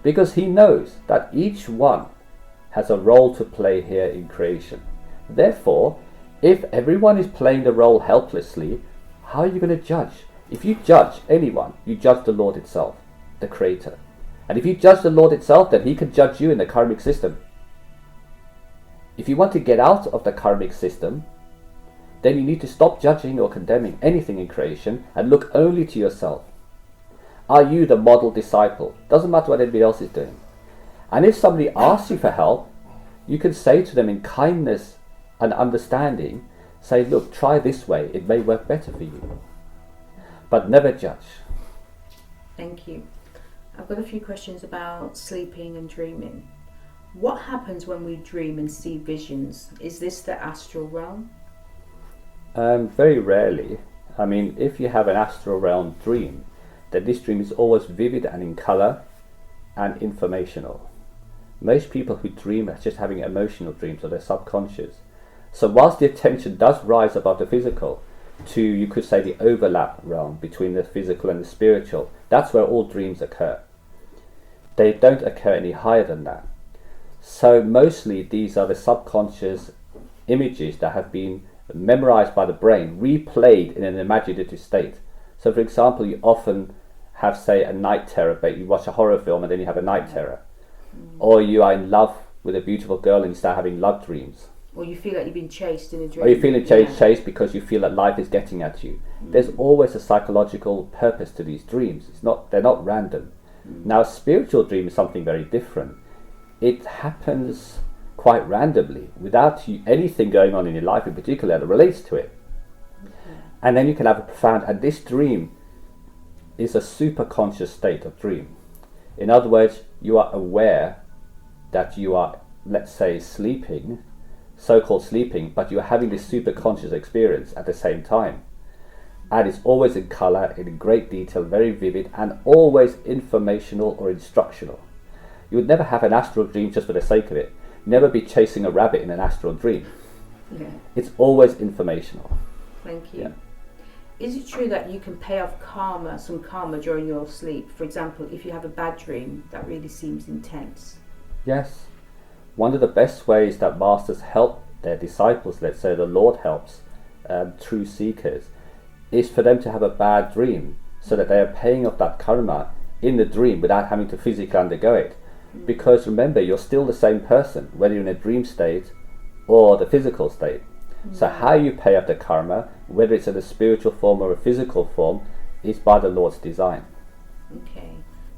Speaker 2: Because he knows that each one has a role to play here in creation. Therefore, if everyone is playing the role helplessly, how are you going to judge? If you judge anyone, you judge the Lord itself, the Creator. And if you judge the Lord itself, then he can judge you in the karmic system. If you want to get out of the karmic system, then you need to stop judging or condemning anything in creation and look only to yourself. Are you the model disciple? Doesn't matter what anybody else is doing. And if somebody asks you for help, you can say to them in kindness and understanding, say, look, try this way, it may work better for you. But never judge.
Speaker 3: Thank you. I've got a few questions about sleeping and dreaming. What happens when we dream and see visions? Is this the astral realm?
Speaker 2: Very rarely. I mean, if you have an astral realm dream, then this dream is always vivid and in colour and informational. Most people who dream are just having emotional dreams, or they're subconscious. So whilst the attention does rise above the physical to, you could say, the overlap realm between the physical and the spiritual, that's where all dreams occur. They don't occur any higher than that. So mostly these are the subconscious images that have been memorized by the brain, replayed in an imaginative state. So for example, you often have, say, a night terror, but you watch a horror film and then you have a night terror. Or you are in love with a beautiful girl and you start having love dreams.
Speaker 3: Or you feel like you've been chased in a dream.
Speaker 2: Or you're feeling chased because you feel that life is getting at you. There's always a psychological purpose to these dreams. They're not random. Now, a spiritual dream is something very different. It happens quite randomly, without anything going on in your life in particular that relates to it. And then you can have a profound, and this dream is a super conscious state of dream. In other words, you are aware that you are, let's say, sleeping, so-called sleeping, but you're having this super conscious experience at the same time. And it's always in color, in great detail, very vivid, and always informational or instructional. You would never have an astral dream just for the sake of it. Never be chasing a rabbit in an astral dream.
Speaker 3: Yeah.
Speaker 2: It's always informational.
Speaker 3: Thank you.
Speaker 2: Yeah.
Speaker 3: Is it true that you can pay off some karma during your sleep? For example, if you have a bad dream that really seems intense.
Speaker 2: Yes. One of the best ways that masters help their disciples, let's say the Lord helps true seekers, is for them to have a bad dream so that they are paying off that karma in the dream without having to physically undergo it. Because remember, you're still the same person, whether you're in a dream state or the physical state. So how you pay off the karma, whether it's in a spiritual form or a physical form, is by the Lord's design.
Speaker 3: Okay.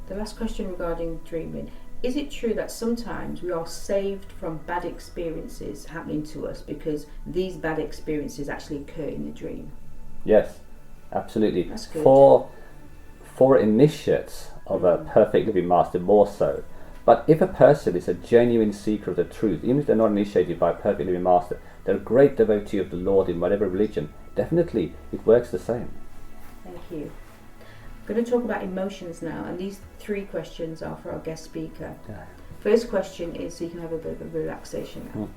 Speaker 3: The last question regarding dreaming. Is it true that sometimes we are saved from bad experiences happening to us because these bad experiences actually occur in the dream?
Speaker 2: Yes, absolutely.
Speaker 3: That's good.
Speaker 2: For initiates of a perfect living master, more so. But if a person is a genuine seeker of the truth, even if they're not initiated by a perfect living master, they're a great devotee of the Lord in whatever religion, definitely it works the same.
Speaker 3: Thank you. I'm going to talk about emotions now, and these 3 questions are for our guest speaker.
Speaker 2: Yeah.
Speaker 3: First question is, so you can have a bit of a relaxation now.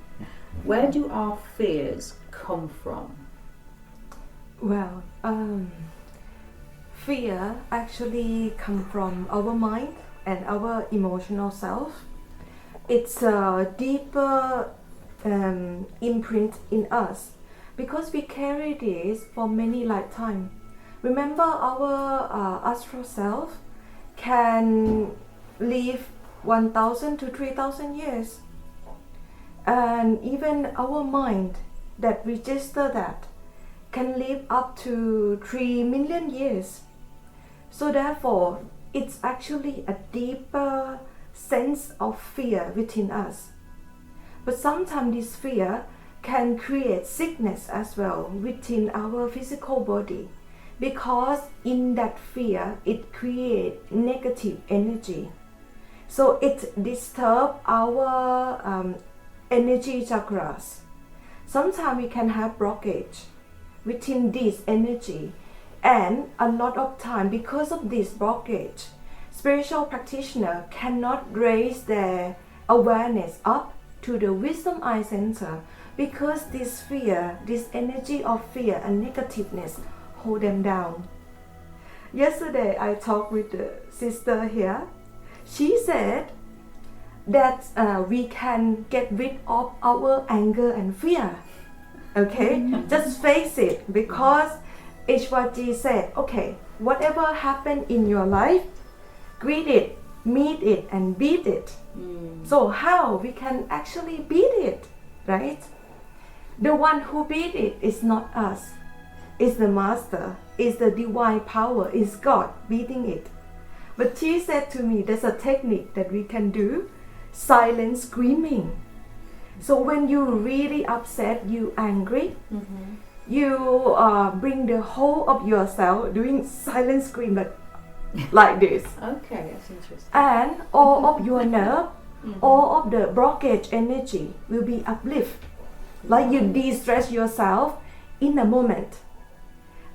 Speaker 3: Where do our fears come from?
Speaker 4: Well, fear actually come from our mind and our emotional self. It's a deeper imprint in us because we carry this for many lifetimes. Remember, our astral self can live 1,000 to 3,000 years, and even our mind that register that can live up to 3 million years. So therefore, it's actually a deeper sense of fear within us. But sometimes this fear can create sickness as well within our physical body, because in that fear it creates negative energy. So it disturbs our energy chakras. Sometimes we can have blockage within this energy, and a lot of time because of this blockage, spiritual practitioner cannot raise their awareness up to the wisdom eye center, because this fear, this energy of fear and negativeness hold them down. Yesterday I talked with the sister here. She said that we can get rid of our anger and fear. Okay, just face it, because Ishwaji said, okay, whatever happened in your life, greet it, meet it, and beat it. So how we can actually beat it, right? The one who beat it is not us. It's the master, it's the divine power, it's God beating it. But she said to me, there's a technique that we can do, silent screaming. So when you really upset, you angry, you bring the whole of yourself doing silent scream like this.
Speaker 3: Okay, that's interesting.
Speaker 4: And all of your nerve, all of the blockage energy will be uplift. Like you de-stress yourself in a moment.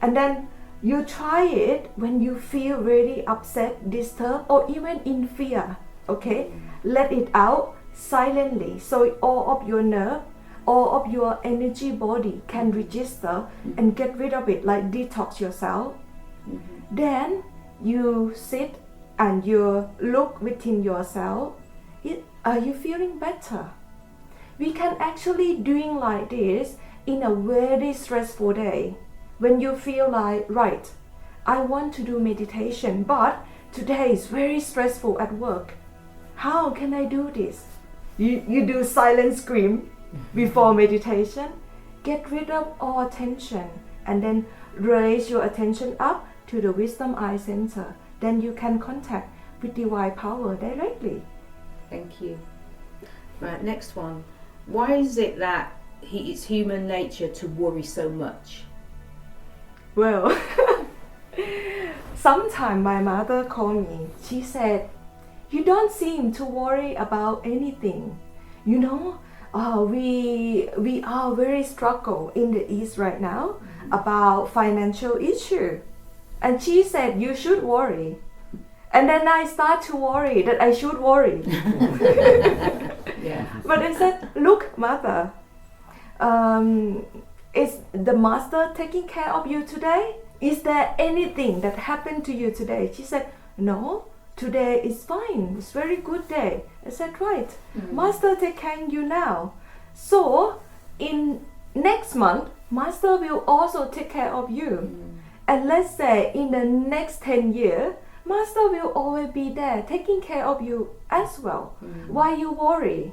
Speaker 4: And then you try it when you feel really upset, disturbed, or even in fear. Okay? Let it out silently, so all of your nerve, all of your energy body can register and get rid of it, like detox yourself. Then you sit and you look within yourself. Are you feeling better? We can actually doing like this in a very stressful day. When you feel like, right, I want to do meditation, but today is very stressful at work. How can I do this? You do silent scream before meditation. Get rid of all tension and then raise your attention up to the wisdom eye center. Then you can contact with divine power directly.
Speaker 3: Thank you. Right, next one. Why is it that it's human nature to worry so much?
Speaker 4: Well, sometime my mother called me. She said, "You don't seem to worry about anything. You know, we are very struggle in the East right now about financial issue." And she said, "You should worry." And then I start to worry that I should worry.
Speaker 3: Yeah.
Speaker 4: But I said, "Look, mother, is the master taking care of you today? Is there anything that happened to you today?" She said, "No, today is fine. It's very good day." I said, "Right, master take care of you now. So in next month, master will also take care of you. And let's say in the next 10 years, master will always be there taking care of you as well. Why you worry?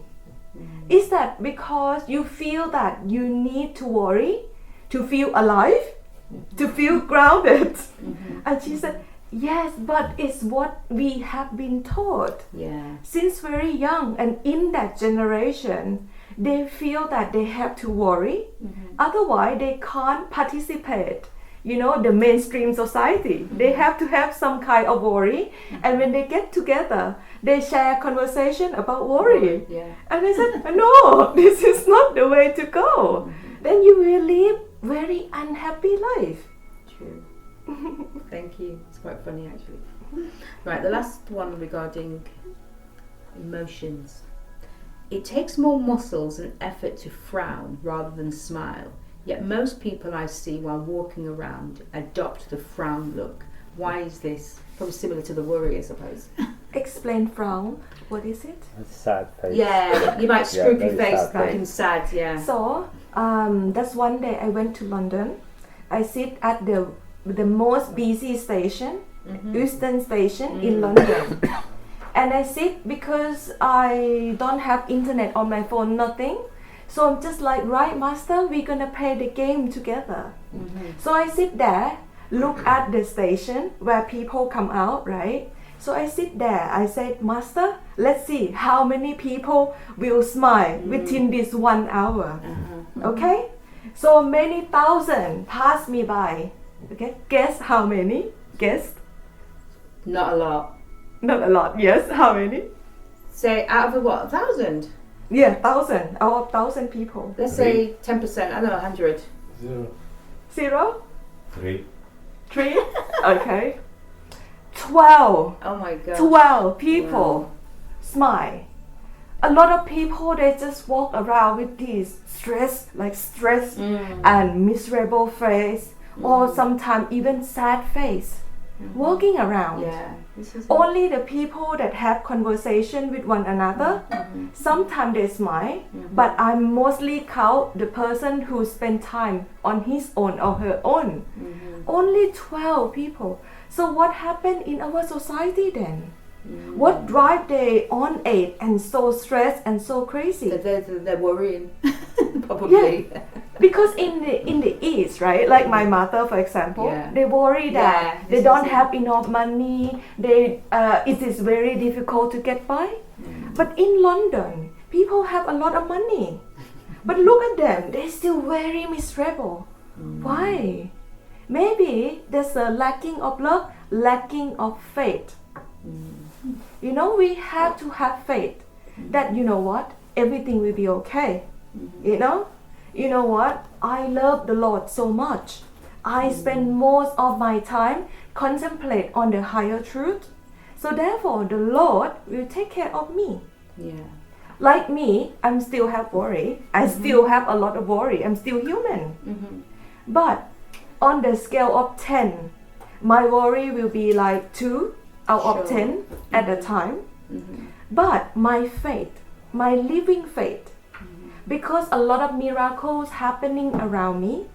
Speaker 4: Is that because you feel that you need to worry to feel alive, to feel grounded?" And she said, "Yes, but it's what we have been taught since very young, and in that generation they feel that they have to worry, otherwise they can't participate, you know, the mainstream society. They have to have some kind of worry, and when they get together they share conversation about worry." And I said, "No, this is not the way to go. Then you will live very unhappy life."
Speaker 3: True. Thank you. It's quite funny actually. Right, the last one regarding emotions. It takes more muscles and effort to frown rather than smile. Yet most people I see while walking around adopt the frown look. Why is this? Probably similar to the worry, I suppose.
Speaker 4: Explain frown. What is it?
Speaker 2: A sad face.
Speaker 3: Yeah, you might scroop your
Speaker 2: very
Speaker 3: face,
Speaker 2: sad
Speaker 3: looking sad. Yeah.
Speaker 4: So that's one day I went to London. I sit at the most busy station, Euston Station in London. And I sit because I don't have internet on my phone, nothing. So I'm just like, "Right, master, we're gonna play the game together." So I sit there, look at the station where people come out, right? So I sit there, I said, "Master, let's see how many people will smile within this 1 hour." Okay? So many thousand pass me by. Okay? Guess how many? Guess?
Speaker 3: Not a lot.
Speaker 4: Not a lot, yes. How many?
Speaker 3: Say out of a what? 1,000?
Speaker 4: Yeah, 1,000 out of 1,000 people.
Speaker 3: Let's say 10%. I don't know, 100.
Speaker 4: 0?
Speaker 1: 3.
Speaker 4: 3? Okay. 12.
Speaker 3: Oh my god.
Speaker 4: 12 people smile. A lot of people, they just walk around with this stress and miserable face, or sometimes even sad face, walking around.
Speaker 3: Yeah. This is
Speaker 4: Only the people that have conversation with one another, sometimes they smile, but I mostly count the person who spend time on his own or her own. Only 12 people. So what happened in our society then? What drive they on it and so stressed and so crazy?
Speaker 3: They're worrying. Probably.
Speaker 4: Yeah. Because in the East, right, like my mother, for example, they worry that they don't have enough money. It is very difficult to get by. But in London, people have a lot of money. But look at them; they're still very miserable. Why? Maybe there's a lacking of love, lacking of faith. You know, we have to have faith that, you know what, everything will be okay. You know what, I love the Lord so much. I spend most of my time contemplate on the higher truth. So therefore, the Lord will take care of me.
Speaker 3: Yeah.
Speaker 4: Like me, I'm still have worry. I still have a lot of worry. I'm still human. But on the scale of 10, my worry will be like 2 out of 10 at a time. But my faith, my living faith, because a lot of miracles happening around me,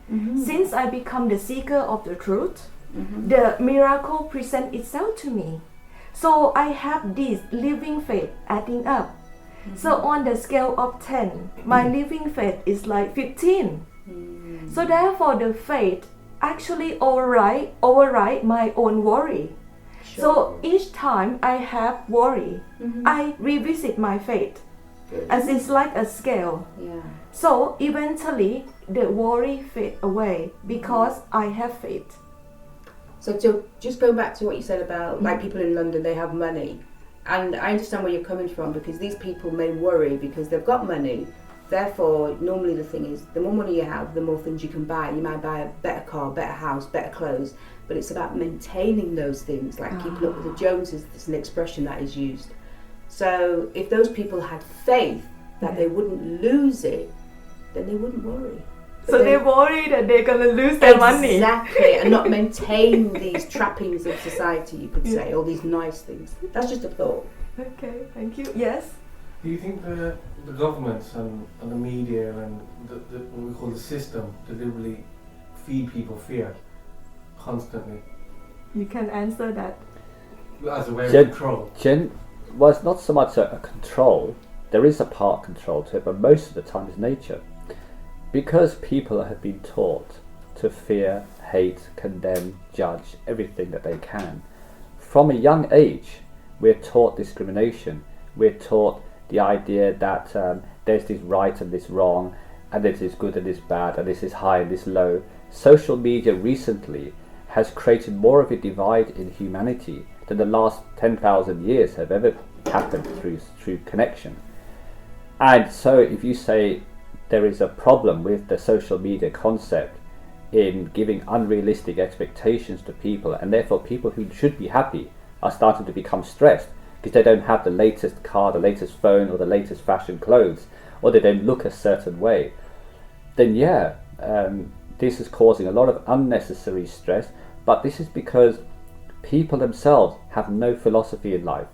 Speaker 4: since I become the seeker of the truth, the miracle present itself to me. So I have this living faith adding up. So on the scale of 10, my living faith is like 15. So therefore the faith actually override my own worry. So each time I have worry, I revisit my faith. As it's like a scale.
Speaker 3: Yeah.
Speaker 4: So eventually the worry fade away because I have faith.
Speaker 3: So just going back to what you said about like people in London, they have money. And I understand where you're coming from, because these people may worry because they've got money. Therefore, normally the thing is, the more money you have, the more things you can buy. You might buy a better car, better house, better clothes. But it's about maintaining those things, like keeping up with the Joneses. It's an expression that is used. So if those people had faith that they wouldn't lose it, then they wouldn't worry.
Speaker 4: So they worry that they're gonna lose their money.
Speaker 3: Exactly, and not maintain these trappings of society, you could say, all these nice things. That's just a thought.
Speaker 4: Okay, thank you. Yes?
Speaker 5: Do you think the governments and the media and the what we call the system deliberately feed people fear constantly
Speaker 4: You can answer that.
Speaker 5: as a way of control?
Speaker 2: Well, it's not so much a control. There is a part control to it, but most of the time it's nature. Because people have been taught to fear, hate, condemn, judge everything that they can. From a young age, we're taught discrimination. We're taught the idea that there's this right and this wrong, and this is good and this bad, and this is high and this low. Social media recently has created more of a divide in humanity than the last 10,000 years have ever happened through connection. And so if you say there is a problem with the social media concept in giving unrealistic expectations to people, and therefore people who should be happy are starting to become stressed because they don't have the latest car, the latest phone, or the latest fashion clothes, or they don't look a certain way, then this is causing a lot of unnecessary stress. But this is because people themselves have no philosophy in life.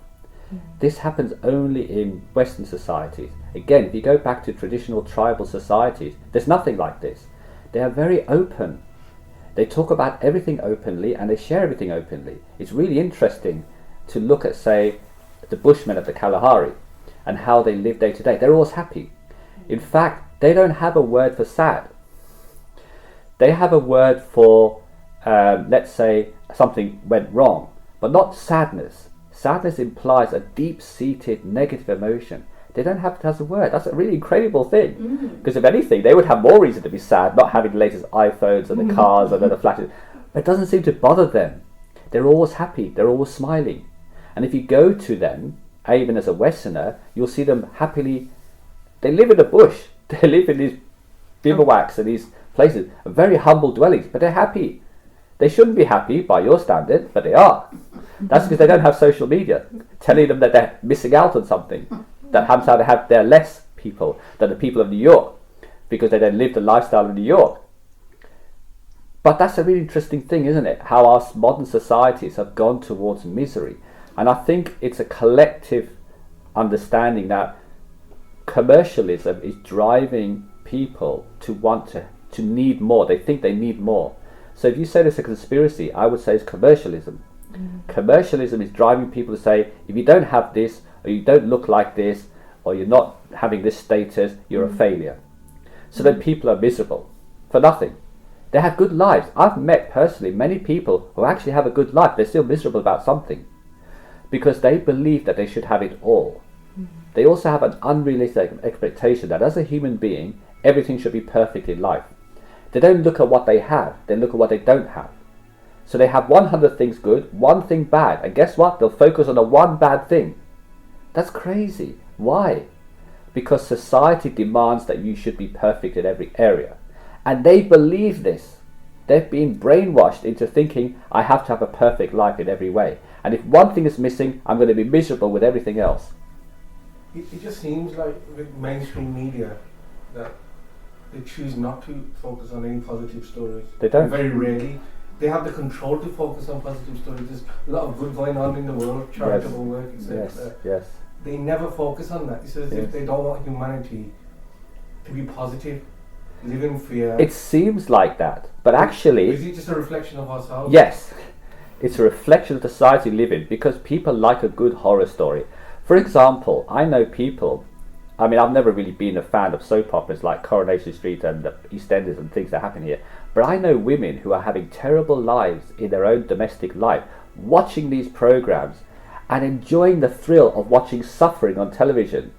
Speaker 2: This happens only in Western societies. Again, if you go back to traditional tribal societies, there's nothing like this. They are very open. They talk about everything openly and they share everything openly. It's really interesting to look at, say, the Bushmen of the Kalahari and how they live day to day. They're always happy. In fact, they don't have a word for sad. They have a word for, let's say, something went wrong, but not sadness. Sadness implies a deep-seated negative emotion. They don't have it as a word. That's a really incredible thing. Because if anything, they would have more reason to be sad, not having the latest iPhones and the cars and the flashes. But it doesn't seem to bother them. They're always happy. They're always smiling. And if you go to them, even as a Westerner, you'll see them happily. They live in the bush. They live in these bivouacs and these places, very humble dwellings, but they're happy. They shouldn't be happy by your standard, but they are. That's because they don't have social media telling them that they're missing out on something. That happens they're less people than the people of New York because they don't live the lifestyle of New York. But that's a really interesting thing, isn't it? How our modern societies have gone towards misery. And I think it's a collective understanding that commercialism is driving people to want to need more. They think they need more. So if you say there's a conspiracy, I would say it's commercialism. Commercialism is driving people to say, if you don't have this, or you don't look like this, or you're not having this status, you're a failure. So then people are miserable for nothing. They have good lives. I've met personally many people who actually have a good life. They're still miserable about something because they believe that they should have it all. They also have an unrealistic expectation that as a human being, everything should be perfect in life. They don't look at what they have, they look at what they don't have. So they have 100 things good, one thing bad, and guess what? They'll focus on the one bad thing. That's crazy. Why? Because society demands that you should be perfect in every area. And they believe this. They've been brainwashed into thinking, I have to have a perfect life in every way. And if one thing is missing, I'm going to be miserable with everything else.
Speaker 5: It just seems like with mainstream media that they choose not to focus on any positive stories.
Speaker 2: They don't.
Speaker 5: Very rarely. They have the control to focus on positive stories. There's a lot of good going on in the world, charitable work, etc.
Speaker 2: Yes.
Speaker 5: They never focus on that. It's as if they don't want humanity to be positive, live in fear.
Speaker 2: It seems like that, but actually...
Speaker 5: Is it just a reflection of ourselves?
Speaker 2: Yes. It's a reflection of the society we live in because people like a good horror story. For example, I know people I mean, I've never really been a fan of soap operas like Coronation Street and the EastEnders and things that happen here. But I know women who are having terrible lives in their own domestic life, watching these programs and enjoying the thrill of watching suffering on television,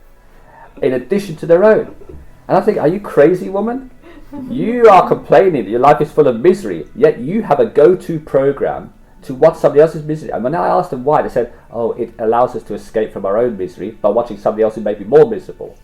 Speaker 2: in addition to their own. And I think, are you crazy, woman? You are complaining that your life is full of misery, yet you have a go-to program to watch somebody else's misery. And when I asked them why, they said, oh, it allows us to escape from our own misery by watching somebody else who may be more miserable.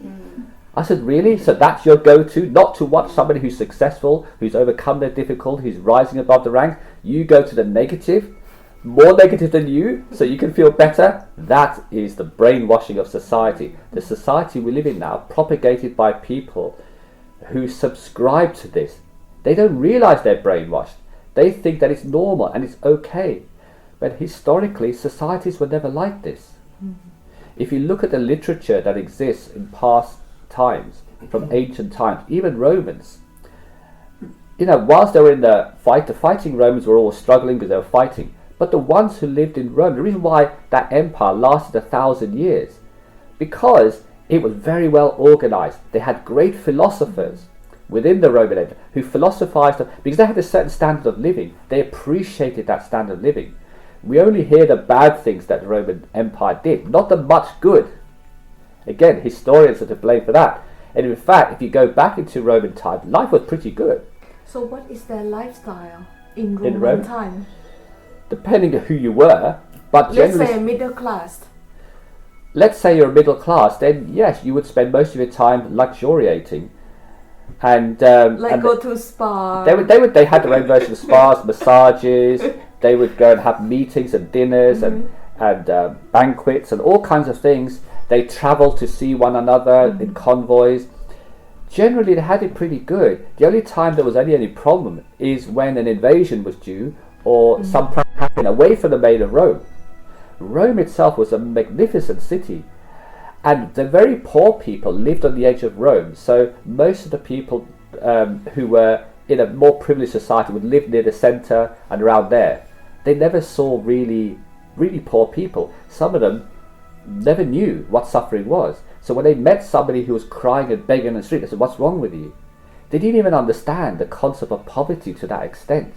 Speaker 2: I said, really? So that's your go-to? Not to watch somebody who's successful, who's overcome their difficulty, who's rising above the ranks? You go to the negative, more negative than you, so you can feel better? That is the brainwashing of society. The society we live in now, propagated by people who subscribe to this. They don't realize they're brainwashed. They think that it's normal and it's okay. But historically, societies were never like this. If you look at the literature that exists in past times, from ancient times, even Romans, you know, whilst they were in the fighting Romans were all struggling because they were fighting. But the ones who lived in Rome, the reason why that empire lasted 1,000 years, because it was very well organized. They had great philosophers within the Roman Empire who philosophized, because they had a certain standard of living. They appreciated that standard of living. We only hear the bad things that the Roman Empire did, not the much good. Again, historians are to blame for that. And in fact, if you go back into Roman time, life was pretty good.
Speaker 4: So what is their lifestyle in
Speaker 2: Rome?
Speaker 4: Roman time?
Speaker 2: Depending on who you were, but
Speaker 4: Let's
Speaker 2: generally,
Speaker 4: say middle class.
Speaker 2: let's say you're middle class, then yes, you would spend most of your time luxuriating, and
Speaker 4: Go to spa.
Speaker 2: they had their own version of spas, massages. They would go and have meetings and dinners and banquets and all kinds of things. They traveled to see one another in convoys. Generally, they had it pretty good. The only time there was any problem is when an invasion was due or some problem happened away from the main of Rome. Rome itself was a magnificent city, and the very poor people lived on the edge of Rome. So most of the people who were in a more privileged society would live near the centre and around there. They never saw really poor people. Some of them never knew what suffering was. So when they met somebody who was crying and begging on the street, they said, "What's wrong with you?" They didn't even understand the concept of poverty to that extent.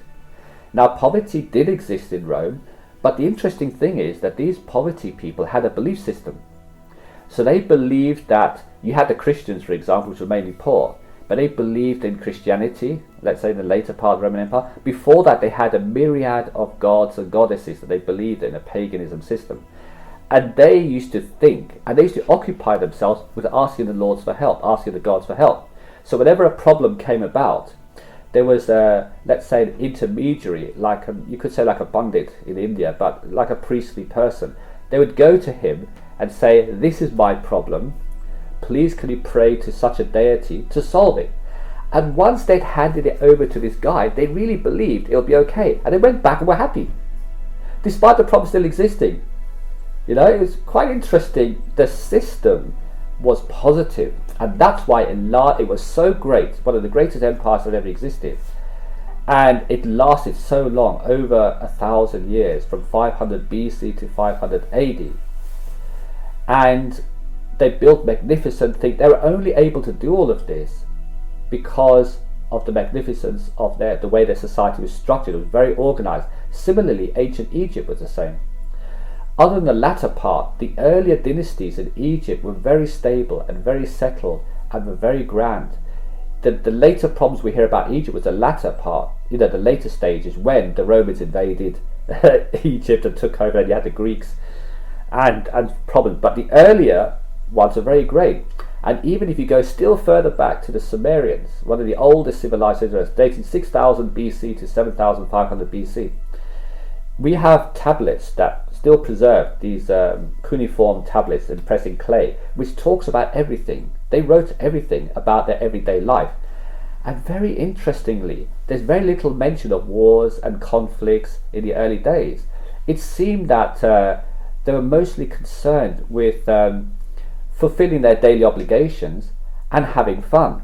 Speaker 2: Now, poverty did exist in Rome, but the interesting thing is that these poverty people had a belief system. So they believed that you had the Christians, for example, which were mainly poor, but they believed in Christianity, let's say in the later part of the Roman Empire. Before that, they had a myriad of gods and goddesses that they believed in, a paganism system. And they used to think, and they used to occupy themselves with asking the lords for help, asking the gods for help. So whenever a problem came about, there was let's say an intermediary, you could say like a pandit in India, but like a priestly person. They would go to him and say, "This is my problem, please can you pray to such a deity to solve it?" And once they'd handed it over to this guy, they really believed it'll be okay, and they went back and were happy, despite the problem still existing. You know, it was quite interesting. The system was positive, and that's why it was so great, one of the greatest empires that ever existed, and it lasted so long, over 1,000 years, from 500 BC to 500 AD. And they built magnificent things. They were only able to do all of this because of the magnificence of the way their society was structured. It was very organized. Similarly, ancient Egypt was the same. Other than the latter part, the earlier dynasties in Egypt were very stable and very settled and were very grand. The later problems we hear about Egypt was the latter part, the later stages when the Romans invaded Egypt and took over, and you had the Greeks and problems. But the earlier ones are very great. And even if you go still further back to the Sumerians, one of the oldest civilizations dating 6000 BC to 7500 BC, we have tablets that still preserve these cuneiform tablets impressed in clay, which talks about everything. They wrote everything about their everyday life. And very interestingly, there's very little mention of wars and conflicts in the early days. It seemed that they were mostly concerned with fulfilling their daily obligations and having fun.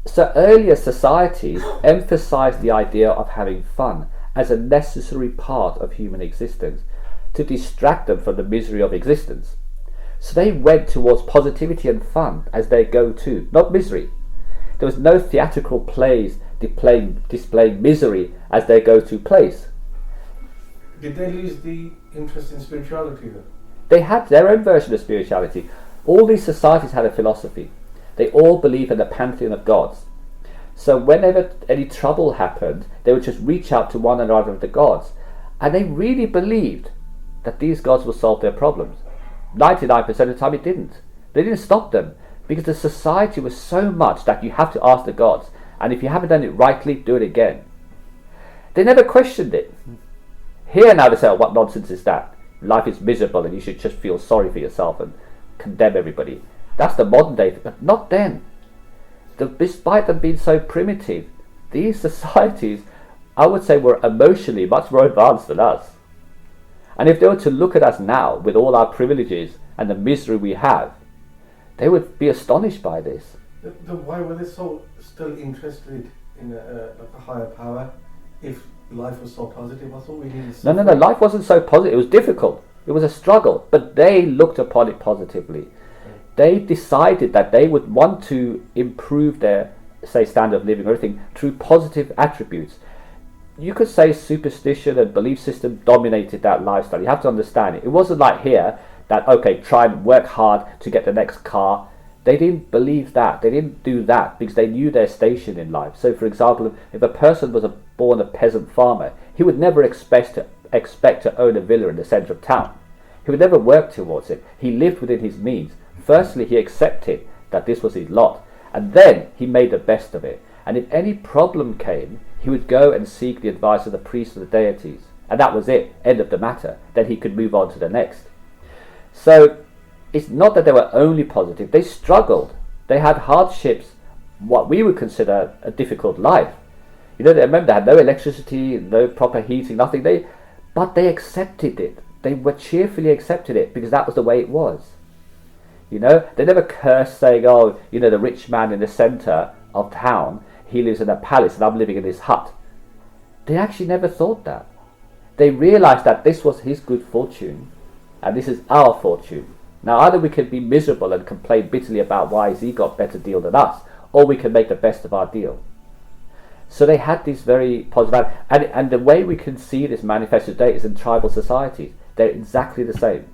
Speaker 2: So earlier societies emphasized the idea of having fun as a necessary part of human existence, to distract them from the misery of existence. So they went towards positivity and fun as their go-to, not misery. There was no theatrical plays displaying misery as their go-to place.
Speaker 5: Did they lose the interest in spirituality then?
Speaker 2: They had their own version of spirituality. All these societies had a philosophy. They all believed in the pantheon of gods. So whenever any trouble happened, they would just reach out to one another of the gods. And they really believed that these gods would solve their problems. 99% of the time it didn't. They didn't stop them because the society was so much that you have to ask the gods. And if you haven't done it rightly, do it again. They never questioned it. Here now they say, oh, what nonsense is that? Life is miserable and you should just feel sorry for yourself and condemn everybody. That's the modern day, but not then. Despite them being so primitive, these societies, I would say, were emotionally much more advanced than us. And if they were to look at us now with all our privileges and the misery we have, they would be astonished by this.
Speaker 5: Why were they so still interested in a higher power if life was so positive? I thought we needed
Speaker 2: No, life wasn't so positive. It was difficult. It was a struggle, but they looked upon it positively. They decided that they would want to improve their, say, standard of living or everything through positive attributes. You could say superstition and belief system dominated that lifestyle. You have to understand it. It wasn't like here that, okay, try and work hard to get the next car. They didn't believe that. They didn't do that because they knew their station in life. So, for example, if a person was born a peasant farmer, he would never expect to own a villa in the centre of town. He would never work towards it. He lived within his means. Firstly, he accepted that this was his lot, and then he made the best of it. And if any problem came, he would go and seek the advice of the priests or the deities. And that was it, end of the matter. Then he could move on to the next. So it's not that they were only positive. They struggled. They had hardships, what we would consider a difficult life. You know, they remember they had no electricity, no proper heating, nothing. But they accepted it. They were cheerfully accepted it because that was the way it was. You know, they never cursed saying, oh, you know, the rich man in the centre of town, he lives in a palace and I'm living in this hut. They actually never thought that. They realised that this was his good fortune and this is our fortune. Now either we can be miserable and complain bitterly about why he got a better deal than us, or we can make the best of our deal. So they had this very positive, and the way we can see this manifested today is in tribal societies. They're exactly the same.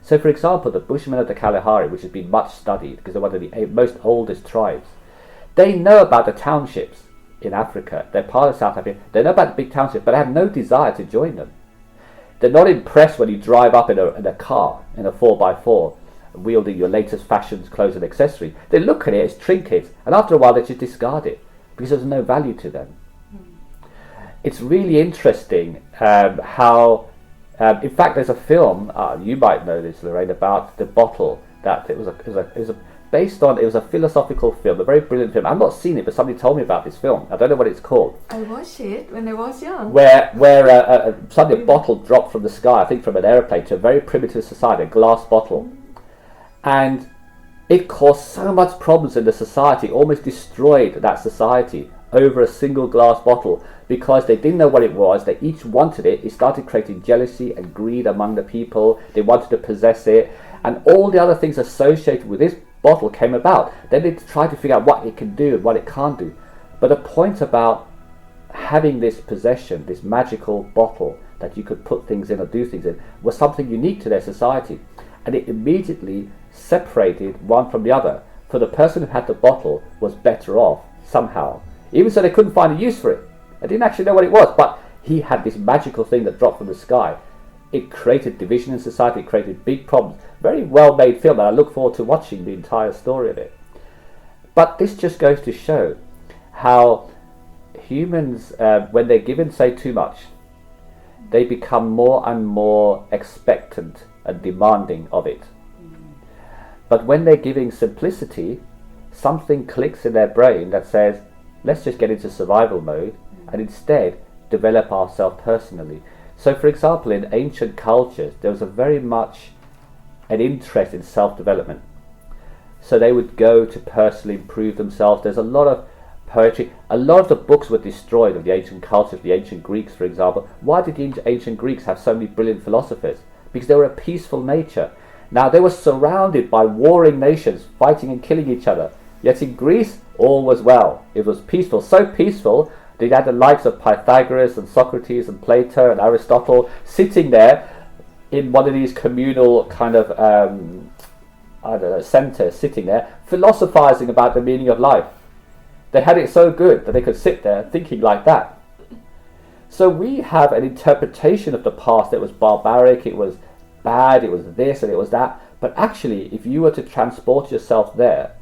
Speaker 2: So for example, the Bushmen of the Kalahari, which has been much studied because they're one of the most oldest tribes, they know about the townships in Africa. They're part of South Africa. They know about the big townships, but they have no desire to join them. They're not impressed when you drive up in a car, in a 4x4, wielding your latest fashions, clothes and accessories. They look at it as trinkets, and after a while they just discard it because there's no value to them. It's really interesting how... in fact, there's a film, you might know this, Lorraine, about the bottle that it was a philosophical film, a very brilliant film. I've not seen it, but somebody told me about this film. I don't know what it's called.
Speaker 4: I watched it when I was young.
Speaker 2: Where suddenly a bottle dropped from the sky, I think from an aeroplane, to a very primitive society, a glass bottle. And it caused so much problems in the society, almost destroyed that society over a single glass bottle because they didn't know what it was. They each wanted it. It started creating jealousy and greed among the people. They wanted to possess it, and all the other things associated with this bottle came about. Then they tried to figure out what it can do and what it can't do. But the point about having this possession, this magical bottle that you could put things in or do things in, was something unique to their society, and it immediately separated one from the other. For the person who had the bottle was better off somehow, even so they couldn't find a use for it. They didn't actually know what it was, but he had this magical thing that dropped from the sky. It created division in society, it created big problems. Very well made film, and I look forward to watching the entire story of it. But this just goes to show how humans, when they're given, say, too much, they become more and more expectant and demanding of it. But when they're giving simplicity, something clicks in their brain that says, let's just get into survival mode and instead develop ourselves personally. So for example, in ancient cultures, there was a very much an interest in self-development. So they would go to personally improve themselves. There's a lot of poetry. A lot of the books were destroyed of the ancient cultures, the ancient Greeks, for example. Why did the ancient Greeks have so many brilliant philosophers? Because they were a peaceful nature. Now they were surrounded by warring nations, fighting and killing each other. Yet in Greece, all was well. It was peaceful, so peaceful that you had the likes of Pythagoras and Socrates and Plato and Aristotle sitting there in one of these communal kind of, centers, sitting there, philosophizing about the meaning of life. They had it so good that they could sit there thinking like that. So we have an interpretation of the past that was barbaric, it was bad, it was this and it was that. But actually, if you were to transport yourself there,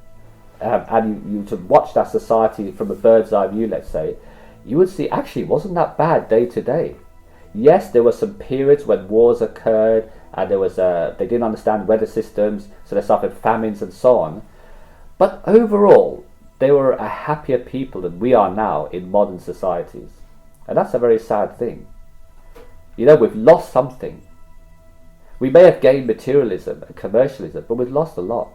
Speaker 2: and you to watch that society from a bird's eye view, let's say, you would see actually it wasn't that bad day to day. Yes, there were some periods when wars occurred, and there was they didn't understand weather systems, so they suffered famines and so on. But overall, they were a happier people than we are now in modern societies. And that's a very sad thing. You know, we've lost something. We may have gained materialism and commercialism, but we've lost a lot.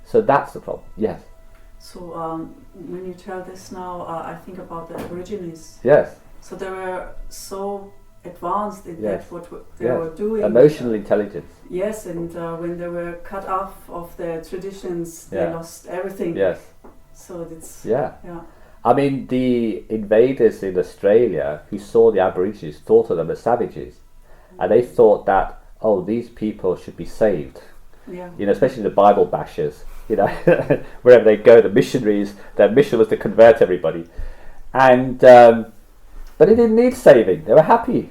Speaker 2: So that's the problem. Yes.
Speaker 6: So when you tell this now, I think about the Aborigines.
Speaker 2: Yes.
Speaker 6: So they were so advanced in
Speaker 2: Yes.
Speaker 6: that what they were doing.
Speaker 2: Emotional intelligence.
Speaker 6: Yes, and when they were cut off of their traditions, they lost everything.
Speaker 2: Yes.
Speaker 6: So it's
Speaker 2: Yeah.
Speaker 6: yeah.
Speaker 2: I mean, the invaders in Australia who saw the Aborigines thought of them as savages, and they thought that, oh, these people should be saved.
Speaker 6: Yeah.
Speaker 2: You know, especially the Bible bashers. You know, wherever they go, the missionaries, their mission was to convert everybody, and but they didn't need saving. They were happy.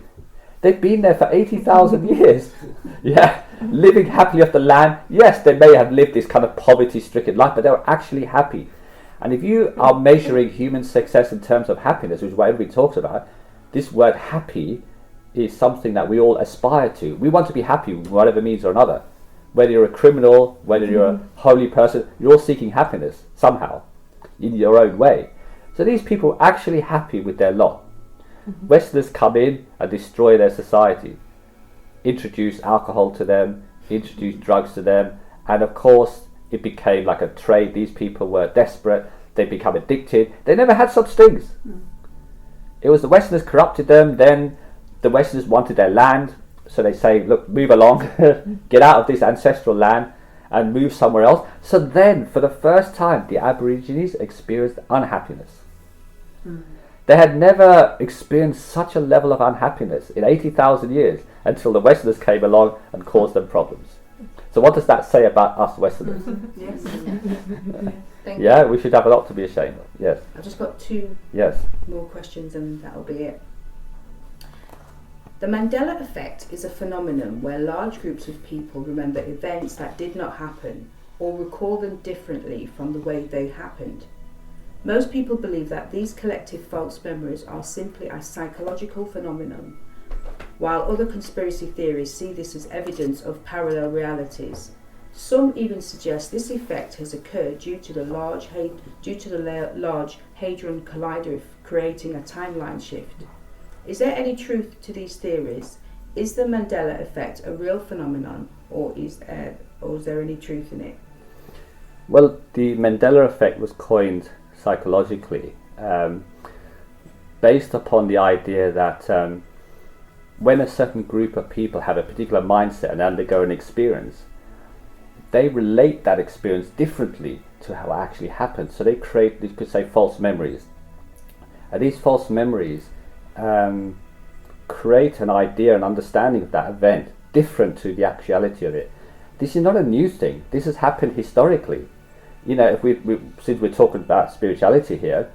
Speaker 2: They'd been there for 80,000 years. Yeah, living happily off the land. Yes, they may have lived this kind of poverty-stricken life, but they were actually happy. And if you are measuring human success in terms of happiness, which is what everybody talks about, this word happy is something that we all aspire to. We want to be happy, whatever means or another. Whether you're a criminal, whether you're a holy person, you're all seeking happiness somehow, in your own way. So these people are actually happy with their lot. Westerners come in and destroy their society, introduce alcohol to them, introduce drugs to them, and of course it became like a trade. These people were desperate, they become addicted. They never had such things. It was the Westerners corrupted them, then the Westerners wanted their land, so they say, look, move along, get out of this ancestral land and move somewhere else. So then, for the first time, the Aborigines experienced unhappiness. They had never experienced such a level of unhappiness in 80,000 years until the Westerners came along and caused them problems. So what does that say about us Westerners?
Speaker 6: Yes.
Speaker 3: Thank
Speaker 2: Yeah,
Speaker 3: you.
Speaker 2: we should have a lot to be ashamed of. Yes.
Speaker 3: I've just got two
Speaker 2: Yes.
Speaker 3: more questions and that'll be it. The Mandela effect is a phenomenon where large groups of people remember events that did not happen or recall them differently from the way they happened. Most people believe that these collective false memories are simply a psychological phenomenon, while other conspiracy theories see this as evidence of parallel realities. Some even suggest this effect has occurred due to the Large Hadron Collider creating a timeline shift. Is there any truth to these theories? Is the Mandela effect a real phenomenon, or is there any truth in it?
Speaker 2: Well, the Mandela effect was coined psychologically based upon the idea that when a certain group of people have a particular mindset and undergo an experience, they relate that experience differently to how it actually happened. So they create, you could say, false memories. And these false memories create an idea, an understanding of that event different to the actuality of it. This is not a new thing. This has happened historically. You know, if since we're talking about spirituality here,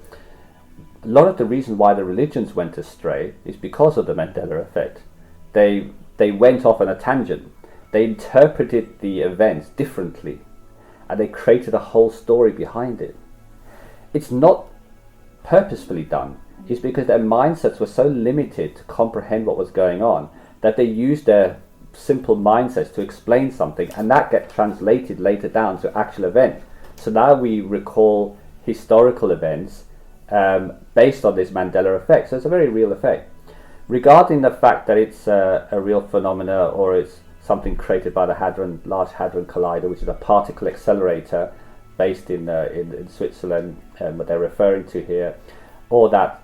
Speaker 2: a lot of the reason why the religions went astray is because of the Mandela effect. They went off on a tangent. They interpreted the events differently, and they created a whole story behind it. It's not purposefully done. It's because their mindsets were so limited to comprehend what was going on that they used their simple mindsets to explain something, and that gets translated later down to actual event. So now we recall historical events based on this Mandela effect. So it's a very real effect. Regarding the fact that it's a real phenomena, or it's something created by the Large Hadron Collider, which is a particle accelerator based in Switzerland, what they're referring to here, or that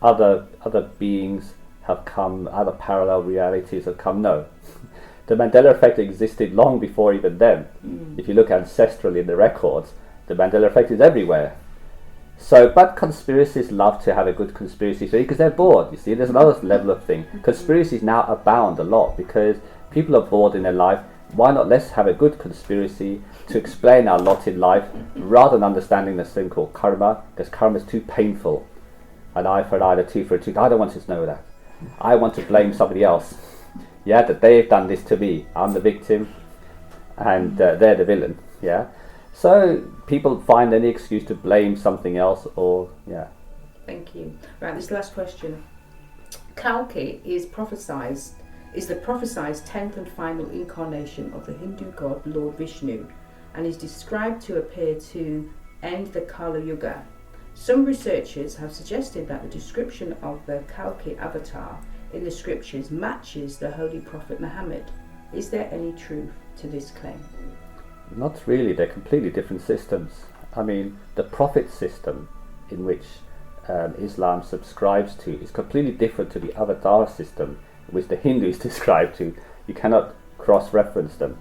Speaker 2: other beings have come, other parallel realities have come. No, The Mandela effect existed long before even then. If you look ancestrally in the records, the Mandela effect is everywhere. So, but conspiracies love to have a good conspiracy theory because they're bored. You see, there's another level of thing. Conspiracies now abound a lot because people are bored in their life. Why not let's have a good conspiracy to explain our lot in life rather than understanding this thing called karma, because karma is too painful. An eye for an eye, a tooth for a tooth. I don't want to know that. I want to blame somebody else. Yeah, that they've done this to me. I'm the victim and they're the villain. Yeah. So people find any excuse to blame something else or, yeah.
Speaker 3: Thank you. Right, this last question. Kalki is the prophesized 10th and final incarnation of the Hindu god Lord Vishnu and is described to appear to end the Kali Yuga. Some researchers have suggested that the description of the Kalki avatar in the scriptures matches the Holy Prophet Muhammad. Is there any truth to this claim?
Speaker 2: Not really, they're completely different systems. I mean, the prophet system in which Islam subscribes to is completely different to the avatar system which the Hindus describe to. You cannot cross-reference them.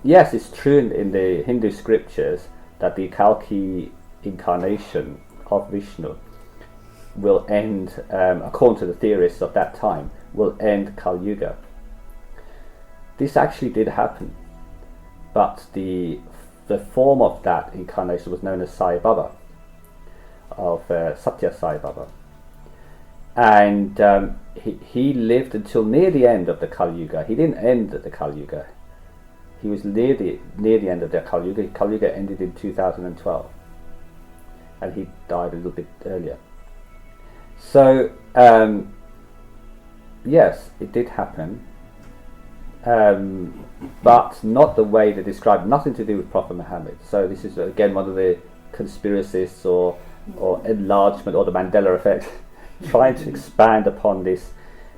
Speaker 2: Yes, it's true in the Hindu scriptures that the Kalki incarnation of Vishnu will end, according to the theorists of that time, will end Kali Yuga. This actually did happen, but the form of that incarnation was known as Sai Baba, of Satya Sai Baba. And he lived until near the end of the Kali Yuga. He didn't end at the Kali Yuga. He was near the end of the Kali Yuga. Kali Yuga ended in 2012, and he died a little bit earlier. So yes, it did happen, but not the way they described. Nothing to do with Prophet Muhammad. So this is again one of the conspiracists or enlargement or the Mandela effect, trying to expand upon this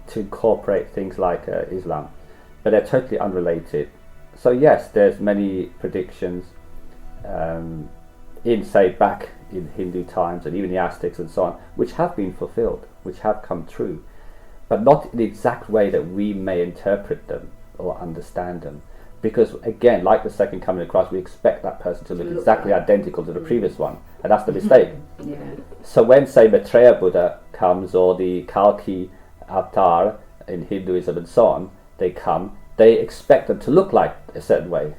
Speaker 2: to incorporate things like Islam, but they're totally unrelated. So yes, there's many predictions back in Hindu times and even the Aztecs and so on, which have been fulfilled, which have come true, but not in the exact way that we may interpret them or understand them. Because again, like the second coming of Christ, we expect that person to look exactly identical to the previous one, and that's the mistake. So when, say, Maitreya Buddha comes, or the Kalki avatar in Hinduism and so on, they expect them to look like a certain way.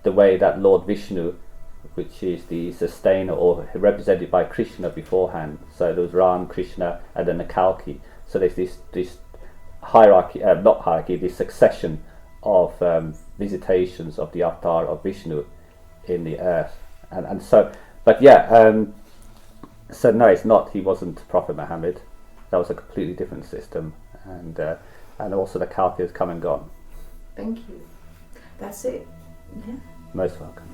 Speaker 2: The way that Lord Vishnu, which is the sustainer or represented by Krishna beforehand. So there was Ram, Krishna, and then the Kalki. So there's this hierarchy, this succession of visitations of the avatar of Vishnu in the earth. And so, but yeah, so no, it's not, he wasn't Prophet Muhammad. That was a completely different system. And also the Kalki has come and gone.
Speaker 3: Thank you. That's it. Yeah.
Speaker 2: Most welcome.